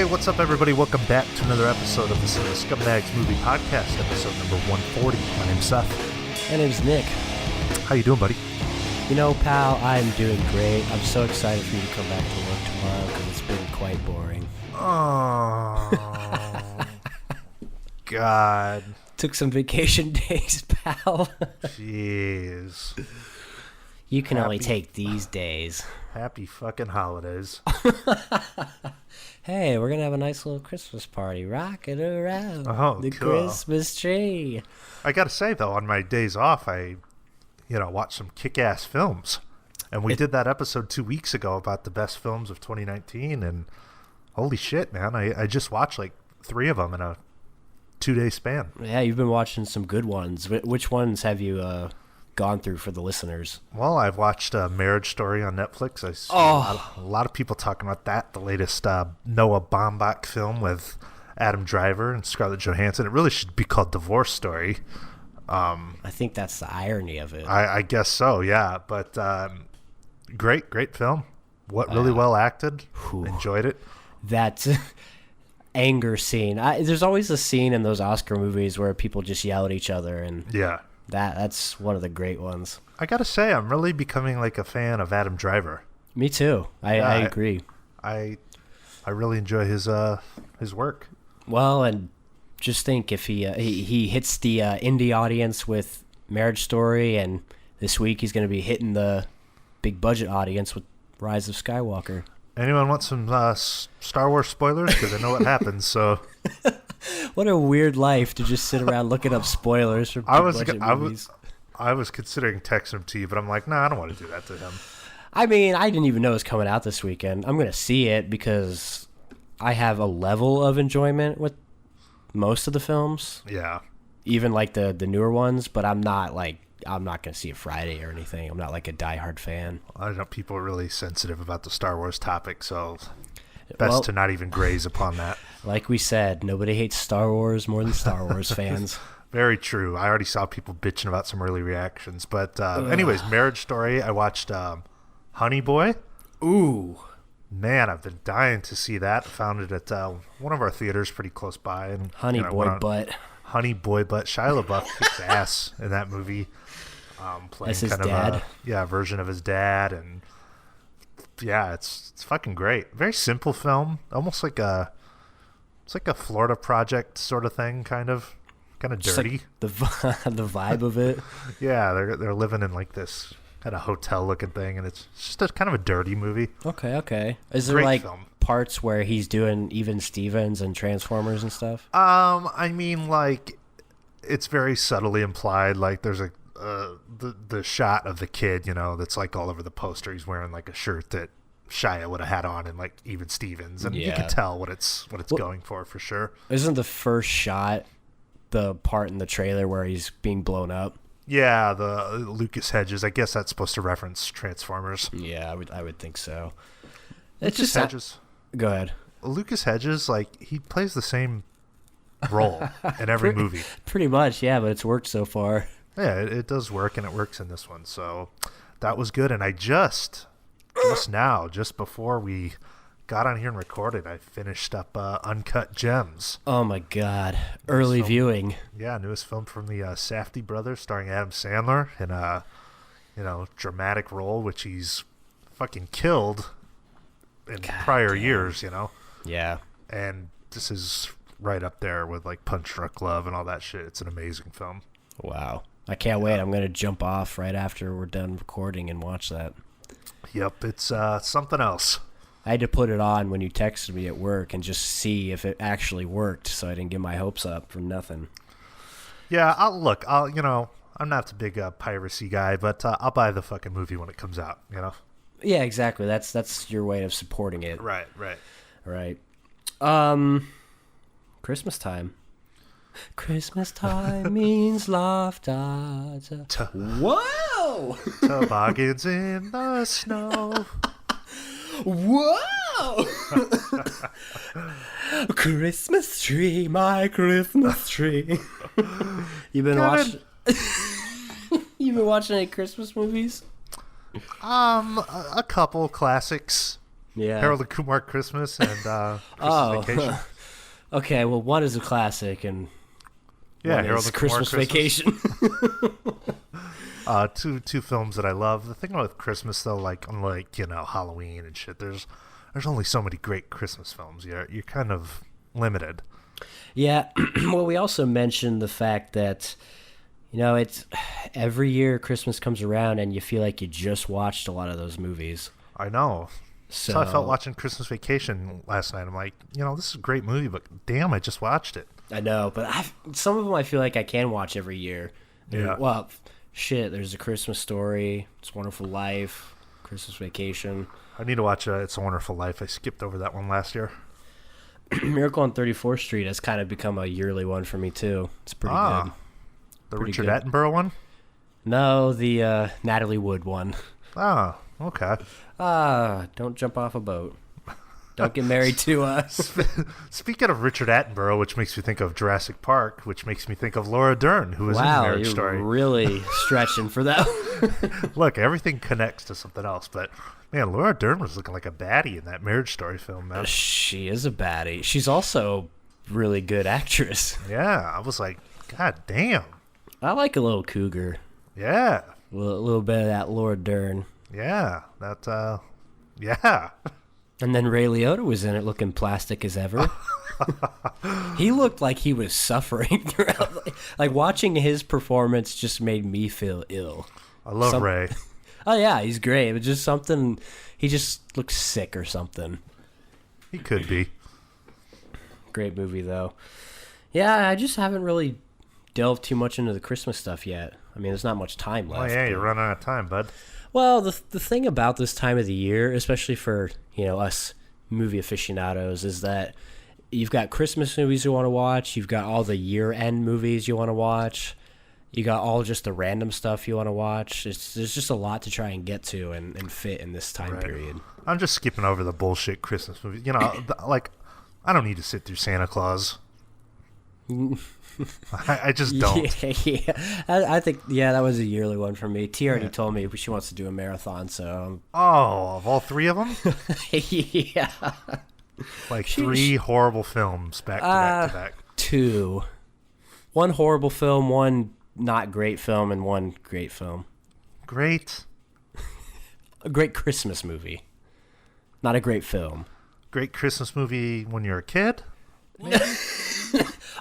Hey, what's up, everybody? Welcome back to another episode of the Scumbags Movie Podcast, episode number 140. My name's Seth. My name's Nick. How you doing, buddy? You know, pal, I'm doing great. I'm so excited for you to come back to work tomorrow because it's been quite boring. Oh, God. Took some vacation days, pal. Jeez. You can only take these days. Happy fucking holidays. Hey, we're going to have a nice little Christmas party. Rock it around the cool. Christmas tree. I gotta say, though, on my days off, I watch some kick-ass films. And we did that episode 2 weeks ago about the best films of 2019, and holy shit, man, I just watched like 3 of them in a 2-day span. Yeah, you've been watching some good ones. Which ones have you gone through for the listeners? Well, I've watched Marriage Story on Netflix. I see a lot of people talking about that, the latest Noah Baumbach film with Adam Driver and Scarlett Johansson. It really should be called Divorce Story. I think that's the irony of it. I guess so, yeah. But great film. Really well acted. Enjoyed it. That anger scene. There's always a scene in those Oscar movies where people just yell at each other, and yeah, that's one of the great ones. I gotta say, I'm really becoming like a fan of Adam Driver. Me too. I agree. I really enjoy his work. Well, and just think if he hits the indie audience with Marriage Story, and this week he's going to be hitting the big budget audience with Rise of Skywalker. Anyone want some Star Wars spoilers? Because I know what happens. So, what a weird life to just sit around looking up spoilers for budget movies. I was considering texting him to you, but I'm like, I don't want to do that to him. I mean, I didn't even know it was coming out this weekend. I'm going to see it because I have a level of enjoyment with most of the films. Yeah. Even like the newer ones, but I'm not going to see it Friday or anything. I'm not like a diehard fan. I know people are really sensitive about the Star Wars topic, so best to not even graze upon that. Like we said, nobody hates Star Wars more than Star Wars fans. Very true. I already saw people bitching about some early reactions. But anyways, Marriage Story, I watched Honey Boy. Ooh. Man, I've been dying to see that. Found it at one of our theaters pretty close by. And Honey Boy Butt. Shia LaBeouf kicks ass in that movie. Playing his kind dad? of a version of his dad. And yeah, it's fucking great. Very simple film. Almost like it's like a Florida Project sort of thing, kind of dirty. Like the vibe of it. Yeah, they're living in like this kind of hotel looking thing, and it's just a kind of a dirty movie. Okay. Is there Great like film. Parts where he's doing even Stevens and Transformers and stuff? I mean, like, it's very subtly implied. Like, there's the shot of the kid, that's like all over the poster. He's wearing like a shirt that Shia would have had on, and like even Stevens, and you can tell what it's going for sure. Isn't the first shot the part in the trailer where he's being blown up? Yeah, the Lucas Hedges. I guess that's supposed to reference Transformers. Yeah, I would think so. Lucas Hedges. Go ahead. Lucas Hedges, like, he plays the same role in every movie. Pretty much, yeah, but it's worked so far. Yeah, it does work, and it works in this one. So that was good. And I just before we got on here and recorded, I finished up Uncut Gems. Oh my God. Early viewing. Yeah, newest film from the Safdie brothers, starring Adam Sandler in a dramatic role, which he's fucking killed in prior years, Yeah. And this is right up there with like Punch Drunk Love and all that shit. It's an amazing film. Wow. I can't wait. I'm going to jump off right after we're done recording and watch that. Yep, it's something else. I had to put it on when you texted me at work and just see if it actually worked, so I didn't get my hopes up for nothing. Yeah, I'm not the big piracy guy, but I'll buy the fucking movie when it comes out, Yeah, exactly. That's your way of supporting it. Right. Christmas time. Christmas time means laughter. Whoa! Toboggans in the snow. Whoa! Christmas tree, my Christmas tree. You've been watching any Christmas movies? A couple classics. Yeah. Harold and Kumar Christmas and Christmas Oh. Vacation. Okay, well, one is a classic, and Yeah, one Harold is and Kumar Christmas Christmas. Vacation. Two films that I love. The thing with Christmas though, like unlike Halloween and shit, there's only so many great Christmas films. You're kind of limited. Yeah, well, we also mentioned the fact that, it's every year Christmas comes around and you feel like you just watched a lot of those movies. I know. So So I felt watching Christmas Vacation last night. I'm like, this is a great movie, but damn, I just watched it. I know, but some of them I feel like I can watch every year. Yeah. Well, shit, there's A Christmas Story, It's a Wonderful Life, Christmas Vacation. I need to watch It's a Wonderful Life. I skipped over that one last year. Miracle on 34th Street has kind of become a yearly one for me, too. It's pretty good. The Pretty Richard good. Attenborough one? No, the Natalie Wood one. Oh, okay. Don't jump off a boat. Don't get married to Speaking of Richard Attenborough, which makes me think of Jurassic Park, which makes me think of Laura Dern, who was in Wow, Marriage you're Story. really stretching for that. Look, everything connects to something else, but man, Laura Dern was looking like a baddie in that Marriage Story film, man. She is a baddie. She's also really good actress. Yeah, I was like, God damn. I like a little cougar. Yeah, A little bit of that Laura Dern. yeah, that, yeah. And then Ray Liotta was in it looking plastic as ever. He looked like he was suffering throughout. Like watching his performance just made me feel ill. I love Ray. Oh, yeah, he's great. But just something, he just looks sick or something. He could be. Great movie, though. Yeah, I just haven't really delved too much into the Christmas stuff yet. I mean, there's not much time left. Oh, yeah, you're running out of time, bud. Well, the thing about this time of the year, especially for, us movie aficionados, is that you've got Christmas movies you want to watch, you've got all the year-end movies you want to watch, you got all just the random stuff you want to watch. There's just a lot to try and get to and fit in this time period. I'm just skipping over the bullshit Christmas movies. Like, I don't need to sit through Santa Claus. I just don't. Yeah. I think, that was a yearly one for me. T already told me she wants to do a marathon, so... Oh, of all three of them? Yeah. Like three horrible films back to back to back. Two. One horrible film, one not great film, and one great film. Great. A great Christmas movie. Not a great film. Great Christmas movie when you're a kid?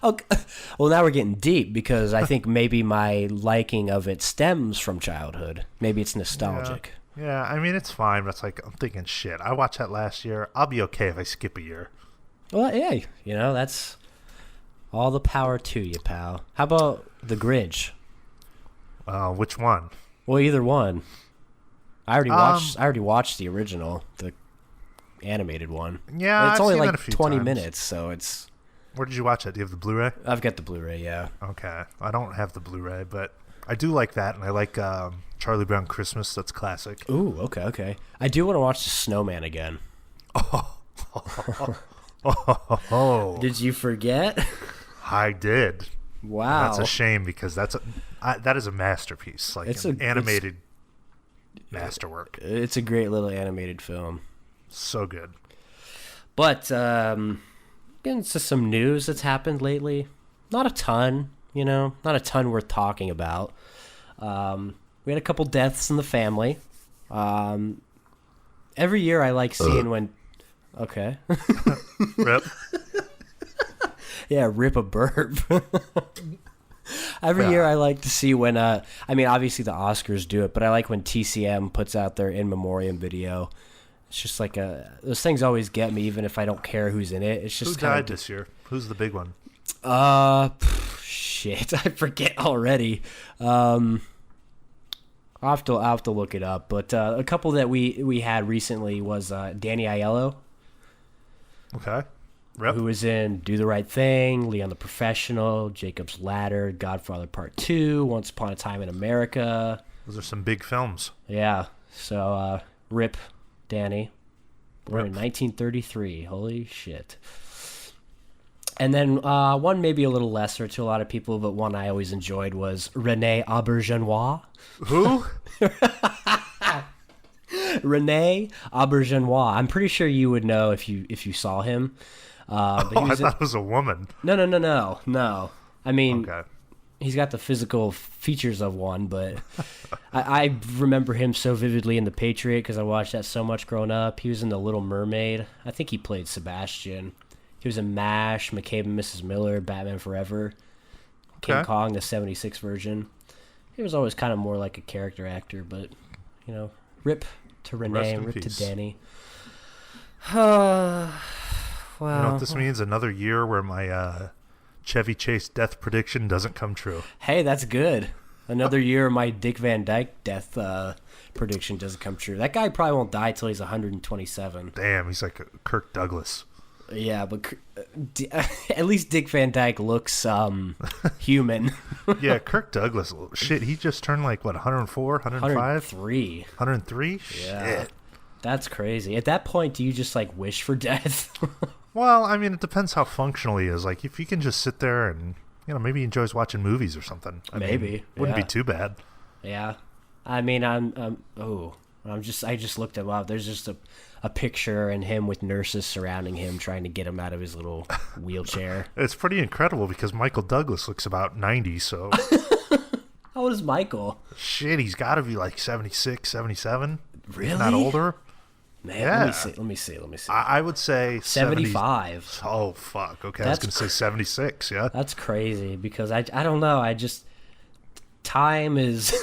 Okay. Well, now we're getting deep because I think maybe my liking of it stems from childhood. Maybe it's nostalgic. Yeah, I mean, it's fine, but it's like, I'm thinking, shit, I watched that last year. I'll be okay if I skip a year. Well, yeah, that's all the power to you, pal. How about The Grinch? Which one? Well, either one. I already watched the original, the animated one. Yeah, it's I've only seen like that a few 20 times. minutes, so it's... Where did you watch it? Do you have the Blu-ray? I've got the Blu-ray, yeah. Okay. I don't have the Blu-ray, but I do like that, and I like Charlie Brown Christmas. That's classic. Ooh, okay. I do want to watch The Snowman again. Oh. Did you forget? I did. Wow. And that's a shame because that is a masterpiece. Like It's an animated masterwork. It's a great little animated film. So good. But getting into some news that's happened lately. Not a ton, not a ton worth talking about. We had a couple deaths in the family. Every year I like seeing when... Okay. Rip. Yeah, rip a burp. Every year I like to see when... I mean, obviously the Oscars do it, but I like when TCM puts out their in memoriam video. It's just like those things always get me, even if I don't care who's in it. It's just Who died this year? Who's the big one? Shit, I forget already. I'll have to look it up. But a couple that we had recently was Danny Aiello. Okay. Rep. Who was in Do the Right Thing, Leon the Professional, Jacob's Ladder, Godfather Part 2, Once Upon a Time in America. Those are some big films. Yeah. So, rip Danny. Born in Rip. 1933. Holy shit. And then one maybe a little lesser to a lot of people, but one I always enjoyed was Rene Auberjonois. Who? Rene Auberjonois. I'm pretty sure you would know if you saw him. But I thought it was a woman. No. I mean, Okay. he's got the physical features of one, but I remember him so vividly in The Patriot because I watched that so much growing up. He was in The Little Mermaid. I think he played Sebastian. He was in MASH, McCabe and Mrs. Miller, Batman Forever, King Okay. Kong, the 76 version. He was always kind of more like a character actor, but, rip to Rest Renee, in rip peace. to Danny. Wow. You know what this means? Another year where my Chevy Chase death prediction doesn't come true. Hey, that's good. Another year my Dick Van Dyke death prediction doesn't come true. That guy probably won't die till he's 127. Damn, he's like a Kirk Douglas. Yeah, but at least Dick Van Dyke looks human. Yeah, Kirk Douglas. Shit, he just turned like, what, 104, 105? 103. 103? Yeah. Shit. That's crazy. At that point, do you just like wish for death? Well, I mean, it depends how functional he is. Like, if he can just sit there and, maybe he enjoys watching movies or something. Maybe, Wouldn't be yeah. too bad. Yeah. I mean, I just looked him up. There's just a picture and him with nurses surrounding him trying to get him out of his little wheelchair. It's pretty incredible because Michael Douglas looks about 90, so How old is Michael? shit, he's got to be like 76, 77. Really? If not older. Man, Yeah. let me see. I would say 75. Oh, fuck. Okay, I was That's going to say 76, yeah. That's crazy because I don't know. I just time is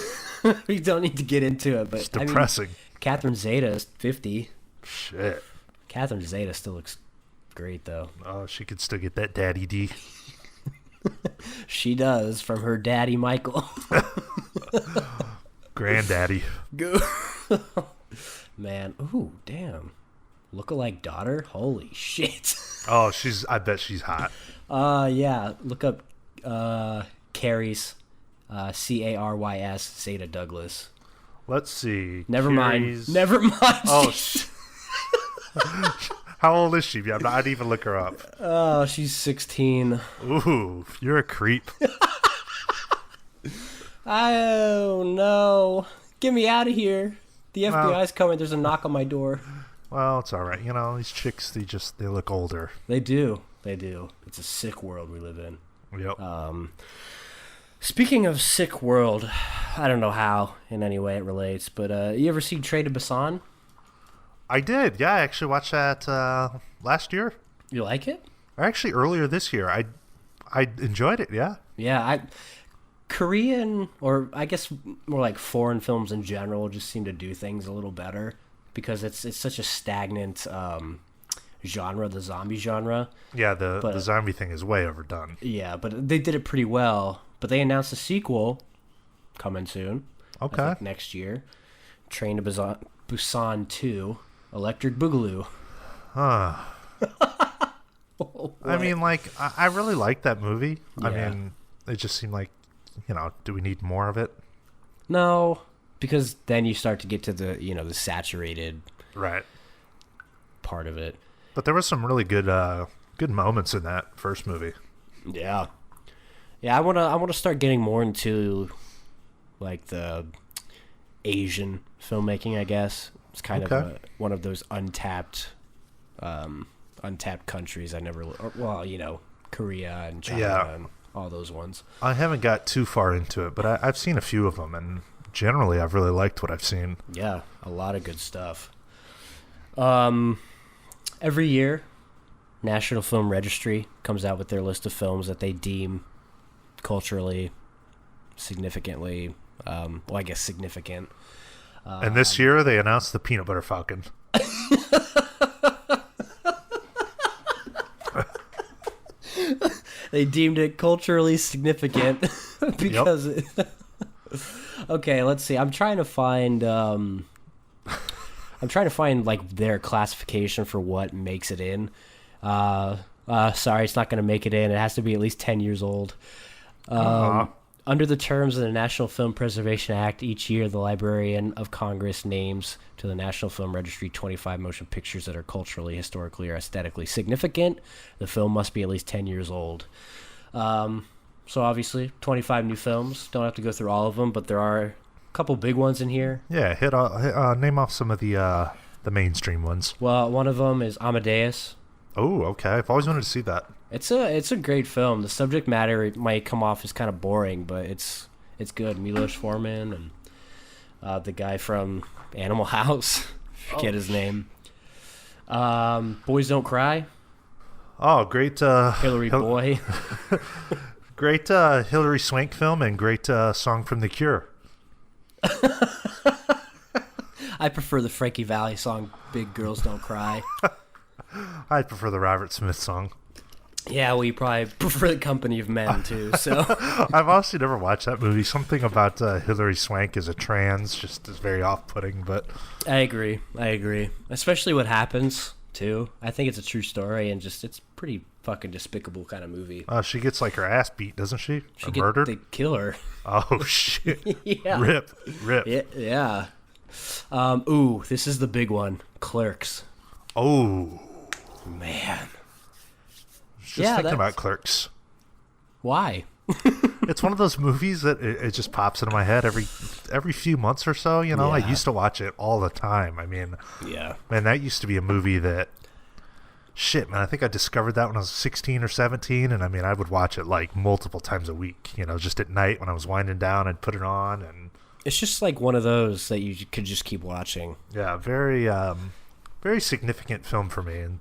we don't need to get into it, but It's depressing. Catherine Zeta is 50. Shit. Catherine Zeta still looks great though. Oh, she could still get that daddy D. She does from her daddy Michael. Granddaddy. Go. Man, ooh, damn. Look-alike daughter? Holy shit. Oh, I bet she's hot. Yeah, look up Carys, Carys, Zeta Douglas. Let's see. Never Carrie's- mind. Never mind. Oh, how old is she? Yeah, I'd even look her up. Oh, she's 16. Ooh, you're a creep. Oh, no. Get me out of here. The FBI's coming. There's a knock on my door. Well, it's all right. These chicks, they look older. They do. It's a sick world we live in. Yep. Speaking of sick world, I don't know how in any way it relates, but you ever see Train to Busan? I did. Yeah, I actually watched that last year. You like it? Or actually, earlier this year. I enjoyed it, yeah. Yeah, Korean, or I guess more like foreign films in general, just seem to do things a little better because it's such a stagnant genre, the zombie genre. Yeah, the zombie thing is way overdone. Yeah, but they did it pretty well. But they announced a sequel coming soon. Okay. I think next year. Train to Busan 2, Electric Boogaloo. I mean, like, I really liked that movie. I Yeah. mean, it just seemed like, do we need more of it? No, because then you start to get to the saturated Right. part of it. But there was some really good moments in that first movie. Yeah. Yeah, I wanna start getting more into like the Asian filmmaking, I guess. It's kind of one of those untapped countries I never Korea and China and all those ones. I haven't got too far into it, but I've seen a few of them, and generally I've really liked what I've seen. Yeah, a lot of good stuff. Every year, National Film Registry comes out with their list of films that they deem culturally significant. And this year they announced the Peanut Butter Falcon. They deemed it culturally significant because okay, let's see. I'm trying to find like their classification for what makes it in. Sorry, it's not going to make it in. It has to be at least 10 years old. Under the terms of the National Film Preservation Act, each year the Librarian of Congress names to the National Film Registry 25 motion pictures that are culturally, historically, or aesthetically significant. The film must be at least 10 years old. So obviously, 25 new films. Don't have to go through all of them, but there are couple big ones in here. Yeah, name off some of the mainstream ones. Well, one of them is Amadeus. Oh, okay. I've always wanted to see that. It's a great film. The subject matter might come off as kind of boring, but it's good. Milos Forman and the guy from Animal House. Forget his name. Boys Don't Cry. Oh, great. Hillary Boy. Great Hillary Swank film and great song from The Cure. I prefer the Frankie Valli song, Big Girls Don't Cry. I prefer the Robert Smith song. Yeah, well, you probably prefer The Company of Men, too, so. I've honestly never watched that movie. Something about Hillary Swank as a trans just is very off-putting, but... I agree. Especially what happens, too. I think it's a true story, and just, it's pretty fucking despicable kind of movie. She gets, like, her ass beat, doesn't she? Murdered? They kill her. Oh, shit. Yeah. Rip. Yeah. Ooh, this is the big one. Clerks. Oh. Man. Just thinking about Clerks. Why? It's one of those movies that it just pops into my head every few months or so. You know, Yeah. I used to watch it all the time. I mean, Yeah. man, that used to be a movie that, shit, man, I think I discovered that when I was 16 or 17, and I mean, I would watch it like multiple times a week. You know, just at night when I was winding down, I'd put it on, and It's just like one of those that you could just keep watching. yeah, very significant film for me, and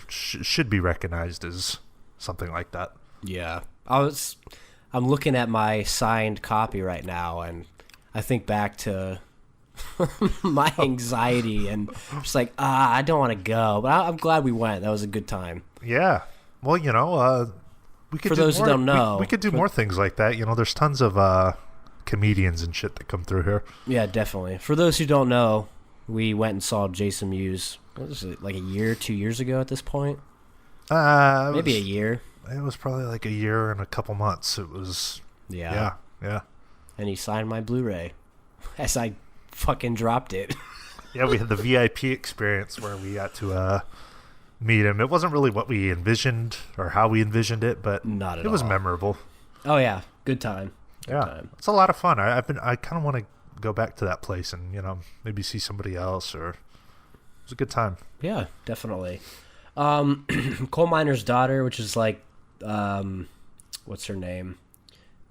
should be recognized as something like that. Yeah. I'm looking at my signed copy right now, and I think back to my anxiety, and just like, I don't want to go, but I'm glad we went. That was a good time. Yeah. Well, you know, we could For do those who more, don't know, we could do more things like that. You know, there's tons of comedians and shit that come through here. Yeah, definitely. For those who don't know, we went and saw Jason Mewes, what was it, like a year, 2 years ago at this point? Maybe a year. It was probably like a year and a couple months. It was... Yeah. Yeah. And he signed my Blu-ray as I fucking dropped it. Yeah, we had the VIP experience where we got to meet him. It wasn't really what we envisioned or how we envisioned it, but Not at it was all. memorable. Oh, yeah. Good time. Good Yeah. time. It's a lot of fun. I kind of want to go back to that place and, you know, maybe see somebody else, or... It was a good time. Yeah, definitely. Coal Miner's Daughter, which is like, what's her name?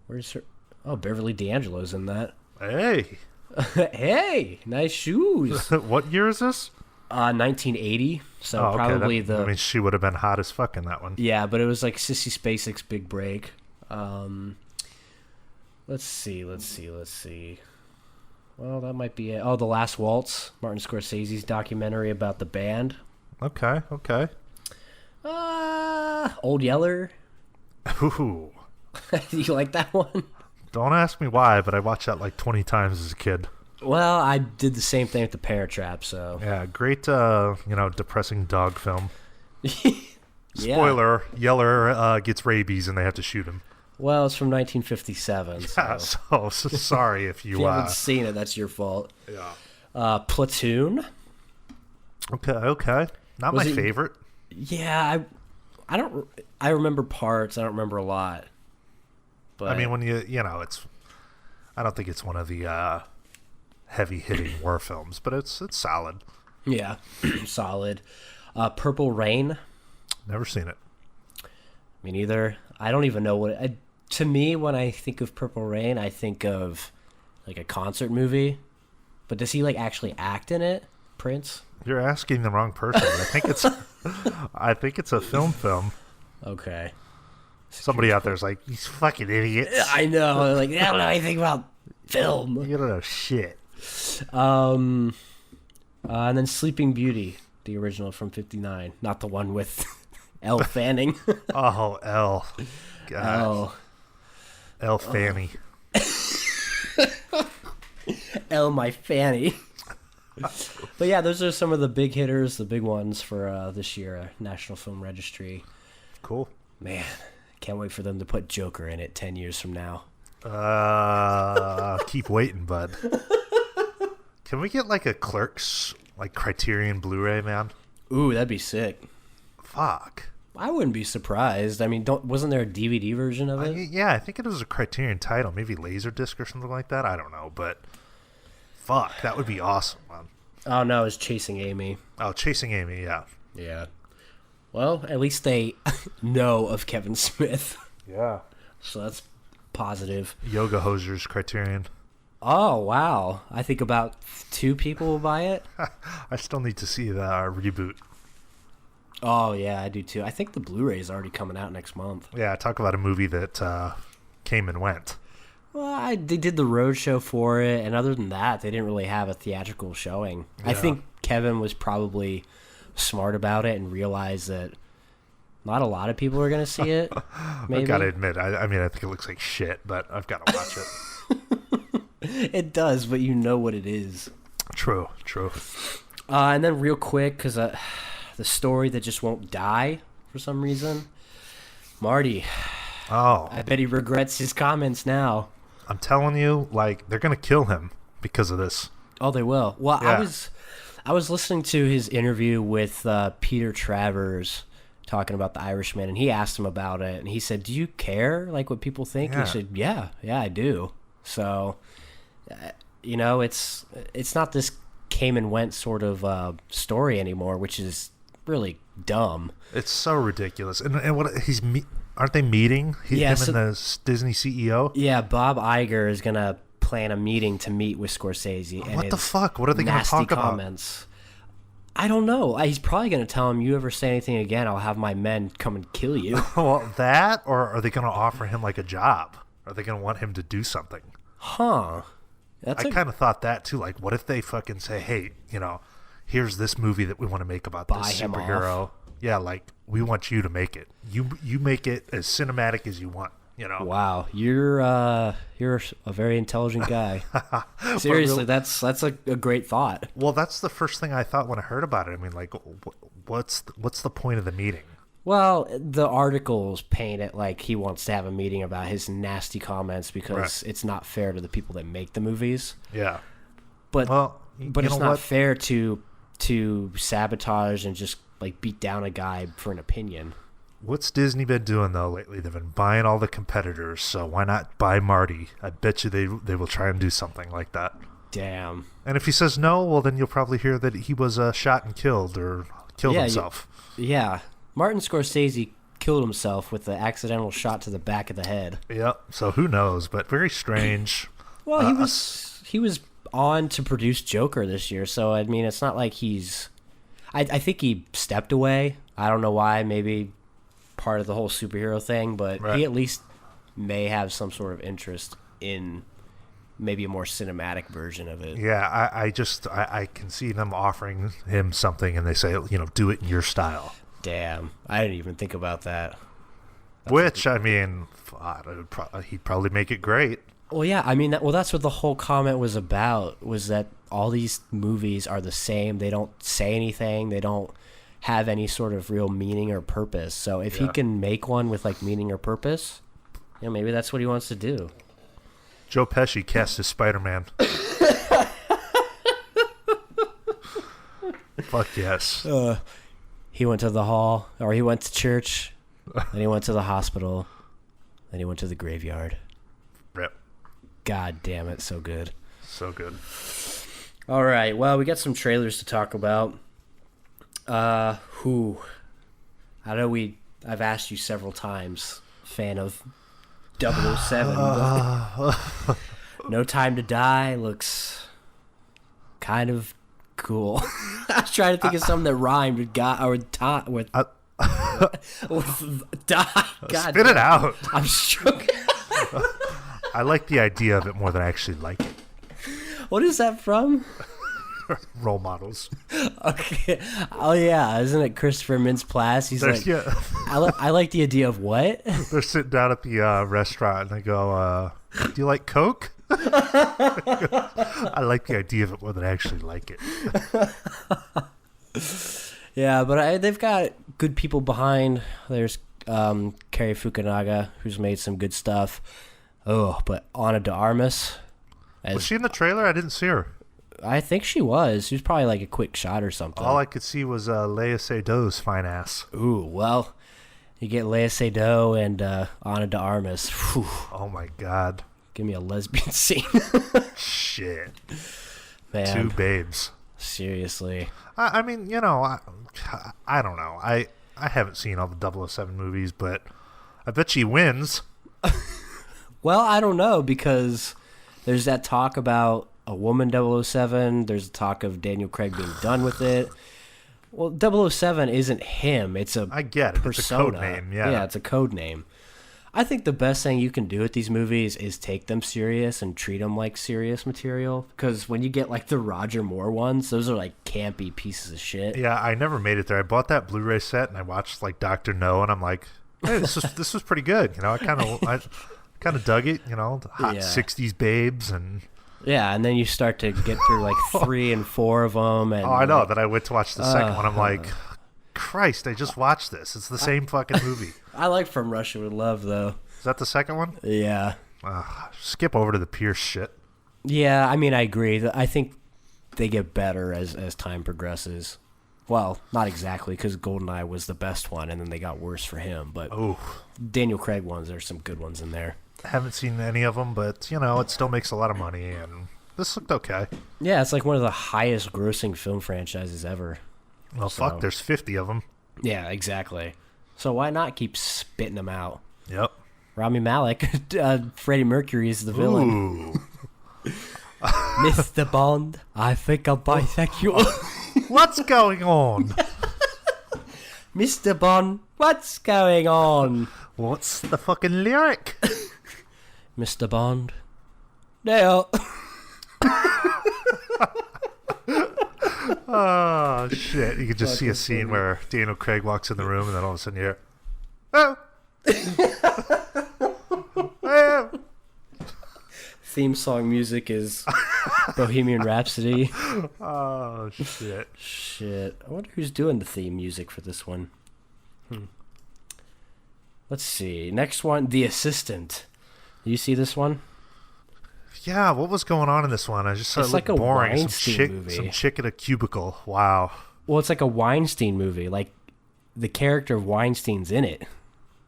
Where's her? Oh, Beverly D'Angelo's in that. Hey! Hey, nice shoes. What year is this? 1980. So Oh, okay. probably I mean, she would have been hot as fuck in that one. Yeah, but it was like Sissy Spacek's big break. Let's see. Well, that might be it. Oh, The Last Waltz, Martin Scorsese's documentary about the band. Okay. Old Yeller. Ooh. You like that one? Don't ask me why, but I watched that like 20 times as a kid. Well, I did the same thing with The Parent Trap, so... Yeah, great, depressing dog film. Yeah. Spoiler, Yeller gets rabies and they have to shoot him. Well, it's from 1957, Yeah, so... so sorry if If you you... haven't seen it, that's your fault. Yeah. Platoon. Okay. Not Was my it- favorite. Yeah, I remember parts. I don't remember a lot. But I mean, when it's... I don't think it's one of the heavy-hitting war films, but it's solid. yeah, solid. Purple Rain. Never seen it. Me neither. I don't even know what... to me, when I think of Purple Rain, I think of like a concert movie. But does he like actually act in it, Prince? You're asking the wrong person. I think it's a film. Okay. Somebody out there's like, these fucking idiots. I know. Like, I don't know anything about film. You don't know shit. And then Sleeping Beauty, the original from '59, not the one with Elle Fanning. Oh, Elle. God. Oh, Elle Fanny. Elle my fanny. But yeah, those are some of the big hitters, the big ones for this year, National Film Registry. Cool. Man, can't wait for them to put Joker in it 10 years from now. Keep waiting, bud. Can we get like a Clerks, like Criterion Blu-ray, man? Ooh, that'd be sick. Fuck. I wouldn't be surprised. I mean, wasn't there a DVD version of it? Yeah, I think it was a Criterion title, maybe Laserdisc or something like that. I don't know, but Fuck, that would be awesome, man. Oh, no, it's Chasing Amy. Oh, Chasing Amy, yeah. Yeah. Well, at least they know of Kevin Smith. Yeah. So that's positive. Yoga Hosers Criterion. Oh, wow. I think about 2 people will buy it. I still need to see the reboot. Oh, yeah, I do too. I think the Blu-ray is already coming out next month. Yeah, talk about a movie that came and went. Well, they did the road show for it, and other than that, they didn't really have a theatrical showing. Yeah. I think Kevin was probably smart about it and realized that not a lot of people are going to see it. Maybe. I've got to admit, I mean, I think it looks like shit, but I've got to watch it. It does, but you know what it is. True. And then real quick, because the story that just won't die for some reason, Marty. Oh. I bet he regrets his comments now. I'm telling you, like, they're going to kill him because of this. Oh, they will. Well, Yeah. I was listening to his interview with Peter Travers talking about The Irishman, and he asked him about it, and he said, "Do you care, like, what people think?" Yeah. And he said, "Yeah, I do." So, it's not this came and went sort of story anymore, which is really dumb. It's so ridiculous. And what aren't they meeting? Yeah, him and the Disney CEO? Yeah, Bob Iger is gonna plan a meeting to meet with Scorsese. And What the fuck? What are they going to talk comments. I don't know. He's probably going to tell him, "You ever say anything again, I'll have my men come and kill you." about? Well, that, or are they going to offer him like a job? Are they going to want him to do something? Huh. I kind of thought that too. Like, what if they fucking say, "Hey, here's this movie that we want to make about Buy this him superhero. off. Yeah, like, we want you to make it. You make it as cinematic as you want." Wow, you're a very intelligent guy. Seriously, that's a great thought. Well, that's the first thing I thought when I heard about it. I mean, like, what's the point of the meeting? Well, the articles paint it like he wants to have a meeting about his nasty comments because it's not fair to the people that make the movies. Yeah. But Well, it's not fair to sabotage and just like beat down a guy for an opinion. What's Disney been doing though lately? They've been buying all the competitors, so why not buy Marty? I bet you they will try and do something like that. Damn. And if he says no, well then you'll probably hear that he was shot and killed or killed himself. Yeah. Martin Scorsese killed himself with an accidental shot to the back of the head. Yep. So who knows? But very strange. Well, he was on to produce Joker this year, so I mean it's not like he's. I think he stepped away. I don't know why. Maybe part of the whole superhero thing, but he at least may have some sort of interest in maybe a more cinematic version of it. Yeah, I can see them offering him something, and they say, do it in your style. Damn, I didn't even think about that. Which, I mean, he'd probably make it great. Well, yeah, I mean, that's what the whole comment was about, was that all these movies are the same. They don't say anything. They don't have any sort of real meaning or purpose. So if he can make one with, like, meaning or purpose, maybe that's what he wants to do. Joe Pesci cast as Spider-Man. Fuck yes. He went to the hall, or he went to church, then he went to the hospital, then he went to the graveyard. Rip. God damn it, so good. So good. All right, well, we got some trailers to talk about. I know I've asked you several times, fan of 007, but No Time to Die looks kind of cool. I was trying to think of something that rhymed with die. With die. God, spit it out. I'm struggling. I like the idea of it more than I actually like it. What is that from? Role models. Okay. Oh yeah, isn't it Christopher Mintz-Plasse? He's like, I like the idea of what? They're sitting down at the restaurant and they go, "Do you like Coke?" I like the idea of it more than I actually like it. Yeah, but they've got good people behind. There's Cary Fukunaga, who's made some good stuff. Oh, but Ana de Armas. Was she in the trailer? I didn't see her. I think she was. She was probably like a quick shot or something. All I could see was Lea Seydoux' fine ass. Ooh, well, you get Lea Seydoux and Ana de Armas. Whew. Oh my god. Give me a lesbian scene. Shit. 2 babes. Seriously. I mean, you know, I don't know. I haven't seen all the 007 movies, but I bet she wins. Well, I don't know, because there's that talk about a woman 007. There's talk of Daniel Craig being done with it. Well, 007 isn't him. It's a I get it. persona. It's a code name, yeah. Yeah, it's a code name. I think the best thing you can do with these movies is take them serious and treat them like serious material. Because when you get like the Roger Moore ones, those are like campy pieces of shit. Yeah, I never made it there. I bought that Blu-ray set and I watched like Dr. No, and I'm like, hey, this was pretty good. You know, I kind of dug it. You know, the hot 60s babes and. Yeah, and then you start to get through like 3 and 4 of them. And I know. Then I went to watch the second one. I'm like, Christ, I just watched this. It's the same fucking movie. I like From Russia with Love, though. Is that the second one? Yeah. Skip over to the Pierce shit. Yeah, I mean, I agree. I think they get better as time progresses. Well, not exactly, because GoldenEye was the best one, and then they got worse for him. But Daniel Craig ones, there's some good ones in there. I haven't seen any of them, but, you know, it still makes a lot of money, and this looked okay. Yeah, it's like one of the highest grossing film franchises ever. Well, fuck, there's 50 of them. Yeah, exactly. So why not keep spitting them out? Yep. Rami Malek, Freddie Mercury is the villain. Ooh. Mr. Bond, I think I'm bisexual. What's going on? Mr. Bond, what's going on? What's the fucking lyric? Mr. Bond. Now. Oh, shit. You could just see a scene where Daniel Craig walks in the room and then all of a sudden you hear, oh. Oh. Theme song music is Bohemian Rhapsody. Oh, shit. Shit. I wonder who's doing the theme music for this one. Let's see. Next one, The Assistant. You see this one? Yeah, what was going on in this one? I just saw it like looked a boring. Weinstein movie. Some chick in a cubicle. Wow. Well, it's like a Weinstein movie. Like, the character of Weinstein's in it.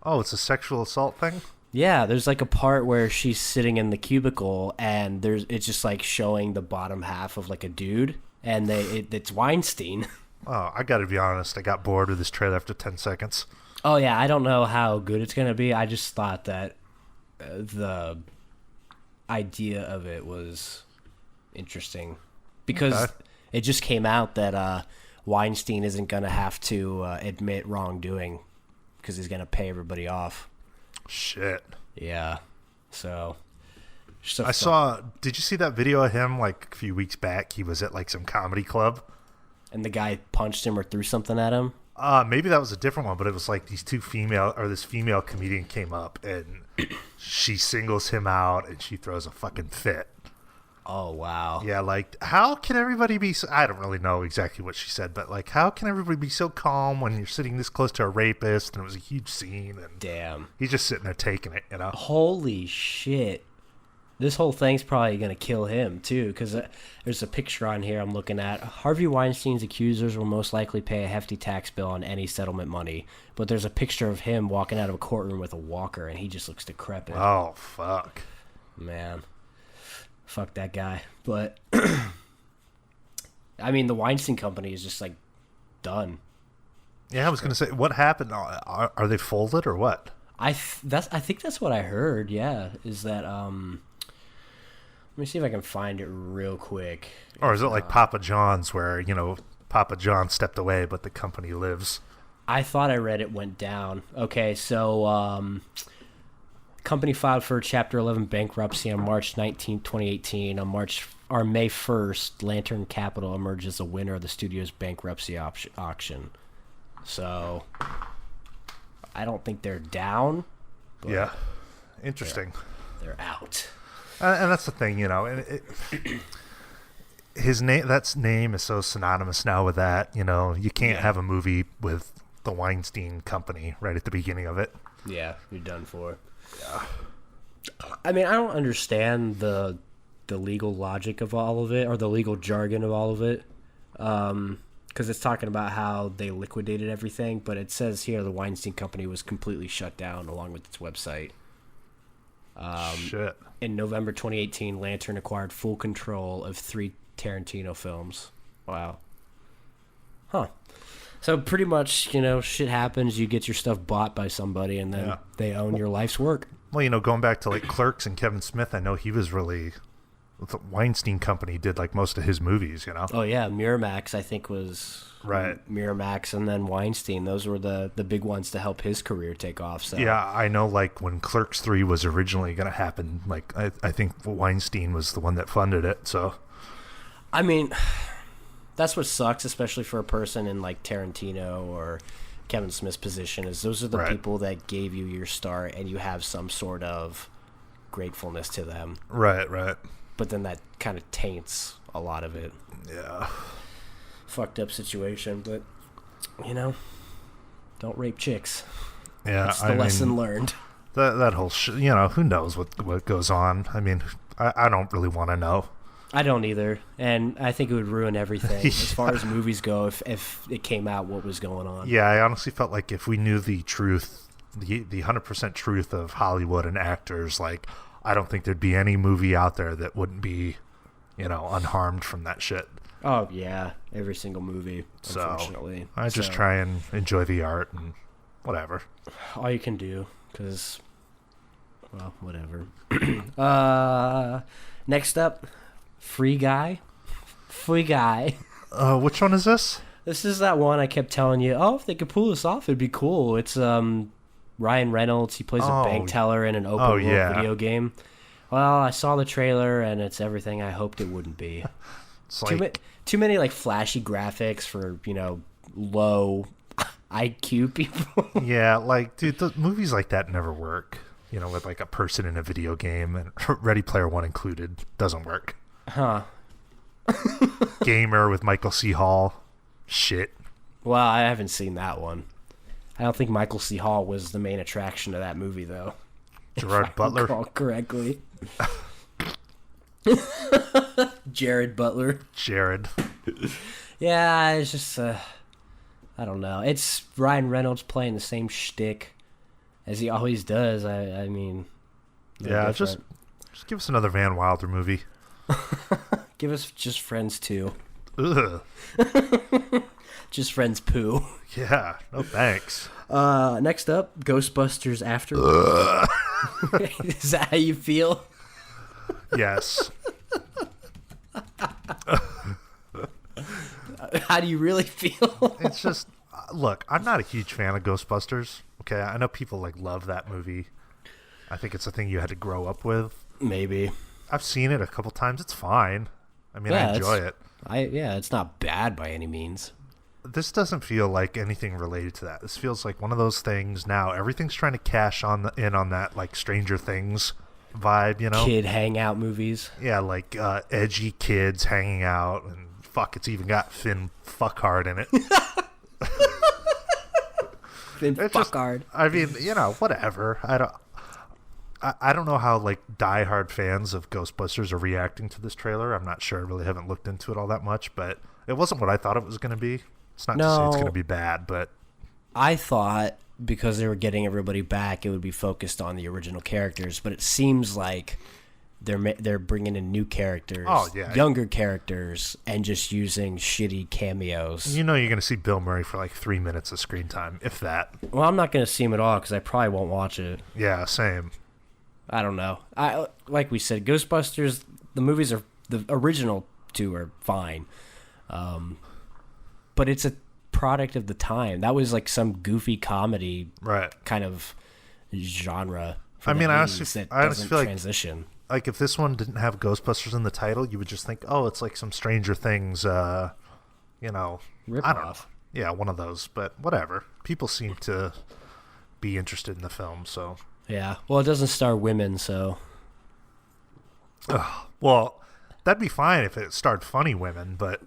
Oh, it's a sexual assault thing? Yeah, there's like a part where she's sitting in the cubicle and it's just like showing the bottom half of like a dude, and it's Weinstein. Oh, I gotta be honest. I got bored with this trailer after 10 seconds. Oh, yeah, I don't know how good it's going to be. I just thought that the idea of it was interesting. Because it just came out that Weinstein isn't going to have to admit wrongdoing because he's going to pay everybody off. Shit. Yeah. So did you see that video of him like a few weeks back? He was at like some comedy club. And the guy punched him or threw something at him? Maybe that was a different one, but it was like this female comedian came up and she singles him out and she throws a fucking fit. Oh, wow. Yeah, like, how can everybody be so, I don't really know exactly what she said, but like, how can everybody be so calm when you're sitting this close to a rapist and it was a huge scene and damn, he's just sitting there taking it, you know? Holy shit. This whole thing's probably going to kill him, too, because there's a picture on here I'm looking at. Harvey Weinstein's accusers will most likely pay a hefty tax bill on any settlement money, but there's a picture of him walking out of a courtroom with a walker, and he just looks decrepit. Oh, fuck. Man. Fuck that guy. But, I mean, the Weinstein Company is just, like, done. Yeah, I was going to say, what happened? Are they folded or what? I think that's what I heard, yeah, is that, let me see if I can find it real quick. Or is it like Papa John's where, you know, Papa John stepped away, but the company lives? I thought I read it went down. Okay, so company filed for Chapter 11 bankruptcy on March 19, 2018. On May 1st, Lantern Capital emerged as a winner of the studio's bankruptcy auction. So I don't think they're down. But yeah, interesting. They're out. And that's the thing, you know. His name, that's name is so synonymous now with that. You know, you can't have a movie with the Weinstein Company right at the beginning of it. Yeah, you're done for. Yeah. I mean, I don't understand the legal logic of all of it or the legal jargon of all of it. Because it's talking about how they liquidated everything, but it says here the Weinstein Company was completely shut down along with its website. Shit. In November 2018, Lantern acquired full control of 3 Tarantino films. Wow. Huh. So pretty much, shit happens. You get your stuff bought by somebody, and then they own your life's work. Well, going back to like Clerks and Kevin Smith, I know he was really... The Weinstein Company did like most of his movies, Oh, yeah. Miramax, I think, was... Right. Miramax and then Weinstein. Those were the big ones to help his career take off. So. Yeah, I know like when Clerks 3 was originally going to happen, like I think Weinstein was the one that funded it, so... I mean, that's what sucks, especially for a person in like Tarantino or Kevin Smith's position, is those are the people that gave you your start and you have some sort of gratefulness to them. Right. But then that kind of taints a lot of it. Yeah. Fucked up situation, but, don't rape chicks. Yeah, that's the lesson learned. That whole who knows what goes on. I mean, I don't really want to know. I don't either, and I think it would ruin everything as far as movies go if it came out what was going on. Yeah, I honestly felt like if we knew the truth, the 100% truth of Hollywood and actors, like, I don't think there'd be any movie out there that wouldn't be, unharmed from that shit. Oh, yeah, every single movie, unfortunately. So I just try and enjoy the art and whatever. All you can do, because, well, whatever. Next up... Free Guy. Which one is this? This is that one I kept telling you, if they could pull this off, it'd be cool. It's Ryan Reynolds. He plays a bank teller in an open world video game. Well, I saw the trailer, and it's everything I hoped it wouldn't be. It's like... too many like flashy graphics for, low IQ people. Yeah, like, dude, the movies like that never work. With like a person in a video game, and Ready Player One included, doesn't work. Huh. Gamer with Michael C. Hall. Shit. Well, I haven't seen that one. I don't think Michael C. Hall was the main attraction of that movie, though. Gerard Butler. If I recall correctly. Jared Butler. Jared. Yeah, it's just, I don't know. It's Ryan Reynolds playing the same shtick as he always does. I mean... Yeah, just give us another Van Wilder movie. Give us Just Friends 2. Ugh. Just Friends Poo. Yeah, no thanks. Next up, Ghostbusters Afterlife. Is that how you feel? Yes. How do you really feel? It's just, look, I'm not a huge fan of Ghostbusters. Okay, I know people like love that movie. I think it's a thing you had to grow up with. Maybe. I've seen it a couple times. It's fine. I mean, I enjoy it. It's not bad by any means. This doesn't feel like anything related to that. This feels like one of those things now. Everything's trying to cash in on that like Stranger Things vibe, Kid hangout movies. Yeah, like edgy kids hanging out, and fuck, it's even got Finn Fuckhard in it. Finn Fuckhard. I mean, whatever. I don't know how like diehard fans of Ghostbusters are reacting to this trailer. I'm not sure. I really haven't looked into it all that much, but it wasn't what I thought it was going to be. It's not to say it's going to be bad, but I thought because they were getting everybody back, it would be focused on the original characters. But it seems like they're bringing in new characters, younger characters, and just using shitty cameos. You're going to see Bill Murray for like 3 minutes of screen time, if that. Well, I'm not going to see him at all because I probably won't watch it. Yeah, same. I don't know. Like we said, Ghostbusters, the original two are fine. But it's a product of the time. That was like some goofy comedy kind of genre. I mean, I honestly feel like transition. Like if this one didn't have Ghostbusters in the title, you would just think, oh, it's like some Stranger Things, rip-off. I don't know. Yeah, one of those. But whatever. People seem to be interested in the film, so... Yeah, well, it doesn't star women, so... Well, that'd be fine if it starred funny women, but...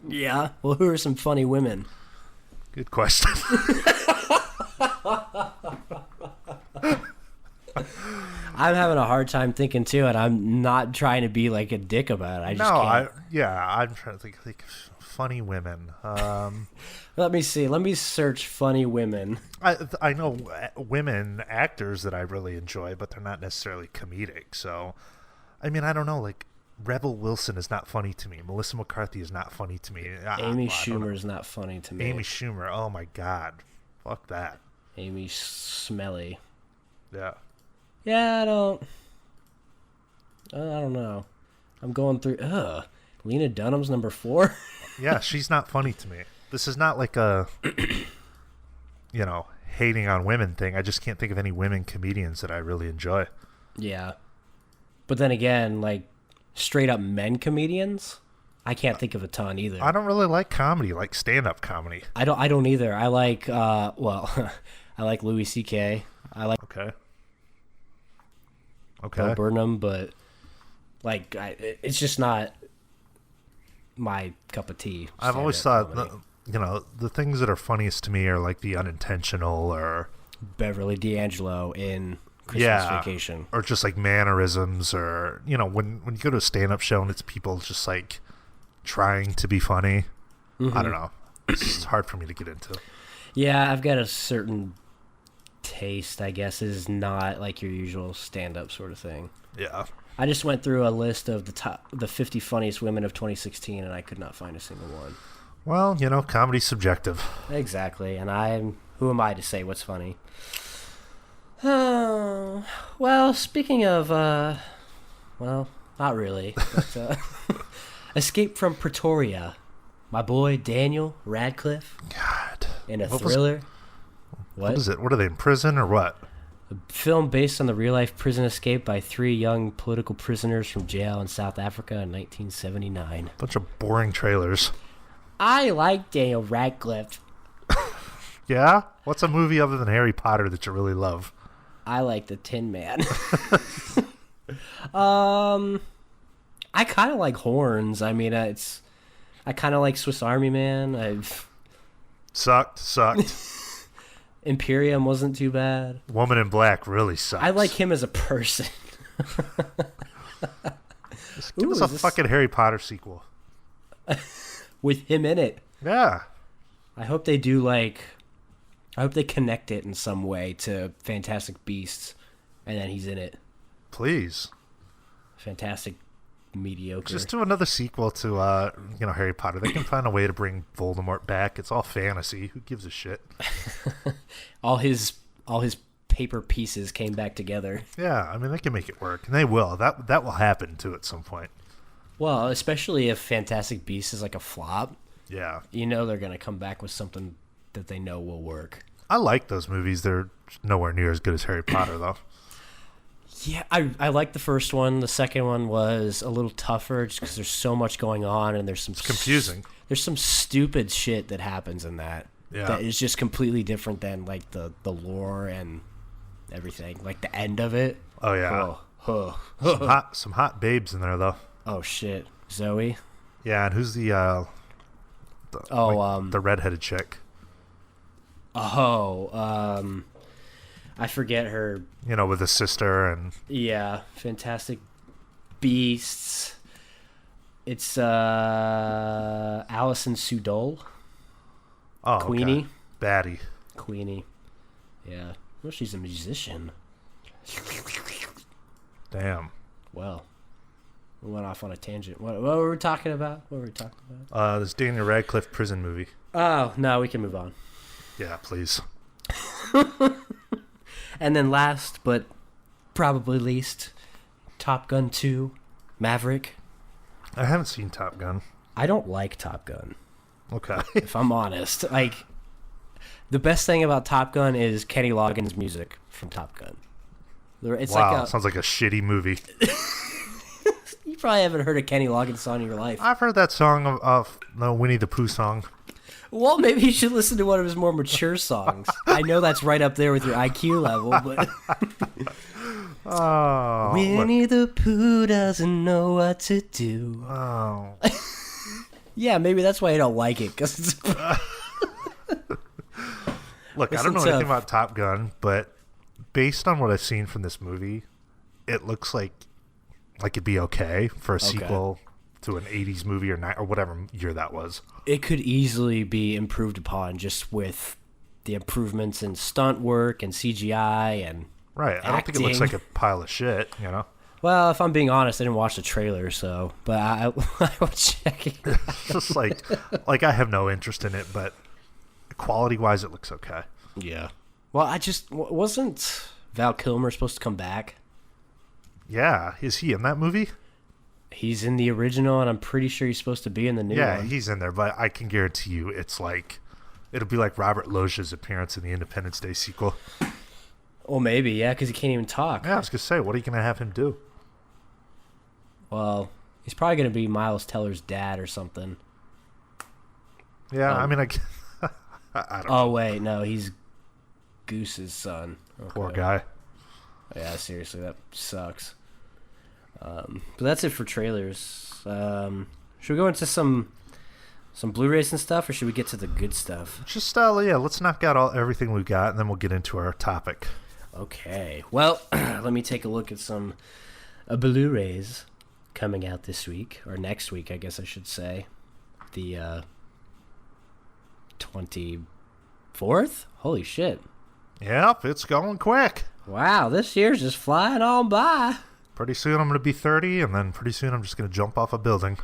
Yeah, well, who are some funny women? Good question. I'm having a hard time thinking, too, and I'm not trying to be, like, a dick about it. I just can't. I'm trying to think funny women. Let me see. Let me search funny women. I know women actors that I really enjoy, but they're not necessarily comedic. So, I mean, I don't know. Like, Rebel Wilson is not funny to me. Melissa McCarthy is not funny to me. Amy Schumer is not funny to me. Amy Schumer, oh my god, fuck that. Amy Smelly. Yeah. Yeah, I don't know. I'm going through. Lena Dunham's number 4. Yeah, she's not funny to me. This is not like a, hating on women thing. I just can't think of any women comedians that I really enjoy. Yeah. But then again, like, straight up men comedians, I can't think of a ton either. I don't really like comedy, like stand-up comedy. I don't either. I like, I like Louis C.K. I like Bo Burnham, but, like, it's just not my cup of tea. I've always thought, the things that are funniest to me are, like, the unintentional or... Beverly D'Angelo in Christmas Vacation. Or just, like, mannerisms or, when you go to a stand-up show and it's people just, like, trying to be funny. Mm-hmm. I don't know. It's hard for me to get into. Yeah, I've got a certain taste, I guess, is not like your usual stand-up sort of thing. Yeah. I just went through a list of the 50 funniest women of 2016, and I could not find a single one. Well, comedy's subjective. Exactly, and who am I to say what's funny? Well, speaking of, not really, but, Escape from Pretoria, my boy Daniel Radcliffe. God. In a thriller. What is it? What are they, in prison or what? A film based on the real-life prison escape by 3 young political prisoners from jail in South Africa in 1979. Bunch of boring trailers. I like Daniel Radcliffe. Yeah? What's a movie other than Harry Potter that you really love? I like The Tin Man. I kind of like Horns. I mean, I kind of like Swiss Army Man. Sucked. Imperium wasn't too bad. Woman in Black really sucks. I like him as a person. Just give us a fucking Harry Potter sequel. With him in it. Yeah. I hope they do, I hope they connect it in some way to Fantastic Beasts, and then he's in it. Please. Fantastic mediocre. Just do another sequel to, Harry Potter. They can find a way to bring Voldemort back. It's all fantasy. Who gives a shit? all his paper pieces came back together. Yeah, I mean, they can make it work, and they will. That will happen, too, at some point. Well, especially if Fantastic Beasts is like a flop. Yeah. They're going to come back with something that they know will work. I like those movies. They're nowhere near as good as Harry Potter, though. Yeah, I like the first one. The second one was a little tougher just because there's so much going on and there's some... It's confusing. There's some stupid shit that happens in that. Yeah. That is just completely different than, the lore and everything. Like, the end of it. Oh, yeah. Some hot babes in there, though. Oh, shit. Zoe? Yeah, and who's the redheaded chick? I forget her. With his sister and... Yeah, Fantastic Beasts. It's Alison Sudol. Oh, Queenie. Okay. Baddie. Queenie. Yeah. Well, she's a musician. Damn. Well, we went off on a tangent. What were we talking about? This Daniel Radcliffe prison movie. Oh, no, we can move on. Yeah, please. And then last, but probably least, Top Gun 2, Maverick. I haven't seen Top Gun. I don't like Top Gun. Okay. If I'm honest. The best thing about Top Gun is Kenny Loggins' music from Top Gun. It's sounds like a shitty movie. You probably haven't heard a Kenny Loggins song in your life. I've heard that song of the Winnie the Pooh song. Well, maybe you should listen to one of his more mature songs. I know that's right up there with your IQ level, but... Oh, Winnie the Pooh doesn't know what to do. Oh. Yeah, maybe that's why I don't like it. Cause it's... Look, I don't know anything about Top Gun, but based on what I've seen from this movie, it looks like it'd be okay for a sequel to an 80s movie or whatever year that was. It could easily be improved upon just with the improvements in stunt work and CGI and right. I don't think it looks like a pile of shit, Well, if I'm being honest, I didn't watch the trailer, so but I will check it. It's just like I have no interest in it, but quality-wise, it looks okay. Yeah. Well, wasn't Val Kilmer supposed to come back? Yeah, is he in that movie? He's in the original, and I'm pretty sure he's supposed to be in the new one. Yeah, he's in there, but I can guarantee you it's like it'll be like Robert Loggia's appearance in the Independence Day sequel. Well, maybe, yeah, because he can't even talk. Yeah, I was going to say, what are you going to have him do? Well, he's probably going to be Miles Teller's dad or something. Yeah, I mean, I don't know. Oh, wait, no, he's Goose's son. Okay. Poor guy. Yeah, seriously, that sucks. But that's it for trailers. Should we go into some Blu-rays and stuff, or should we get to the good stuff? Just, let's knock out everything we got, and then we'll get into our topic. Okay. Well, let me take a look at some Blu-rays coming out this week, or next week, I guess I should say. The 24th? Holy shit. Yep, it's going quick. Wow, this year's just flying on by. Pretty soon I'm going to be 30, and then pretty soon I'm just going to jump off a building.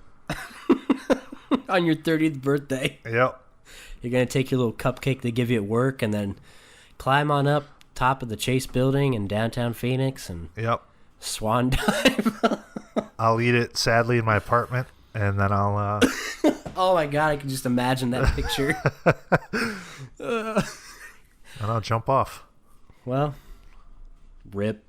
On your 30th birthday. Yep. You're going to take your little cupcake they give you at work and then climb on up top of the Chase building in downtown Phoenix and swan dive. I'll eat it, sadly, in my apartment, and then I'll... Oh, my God, I can just imagine that picture. And I'll jump off. Well, rip.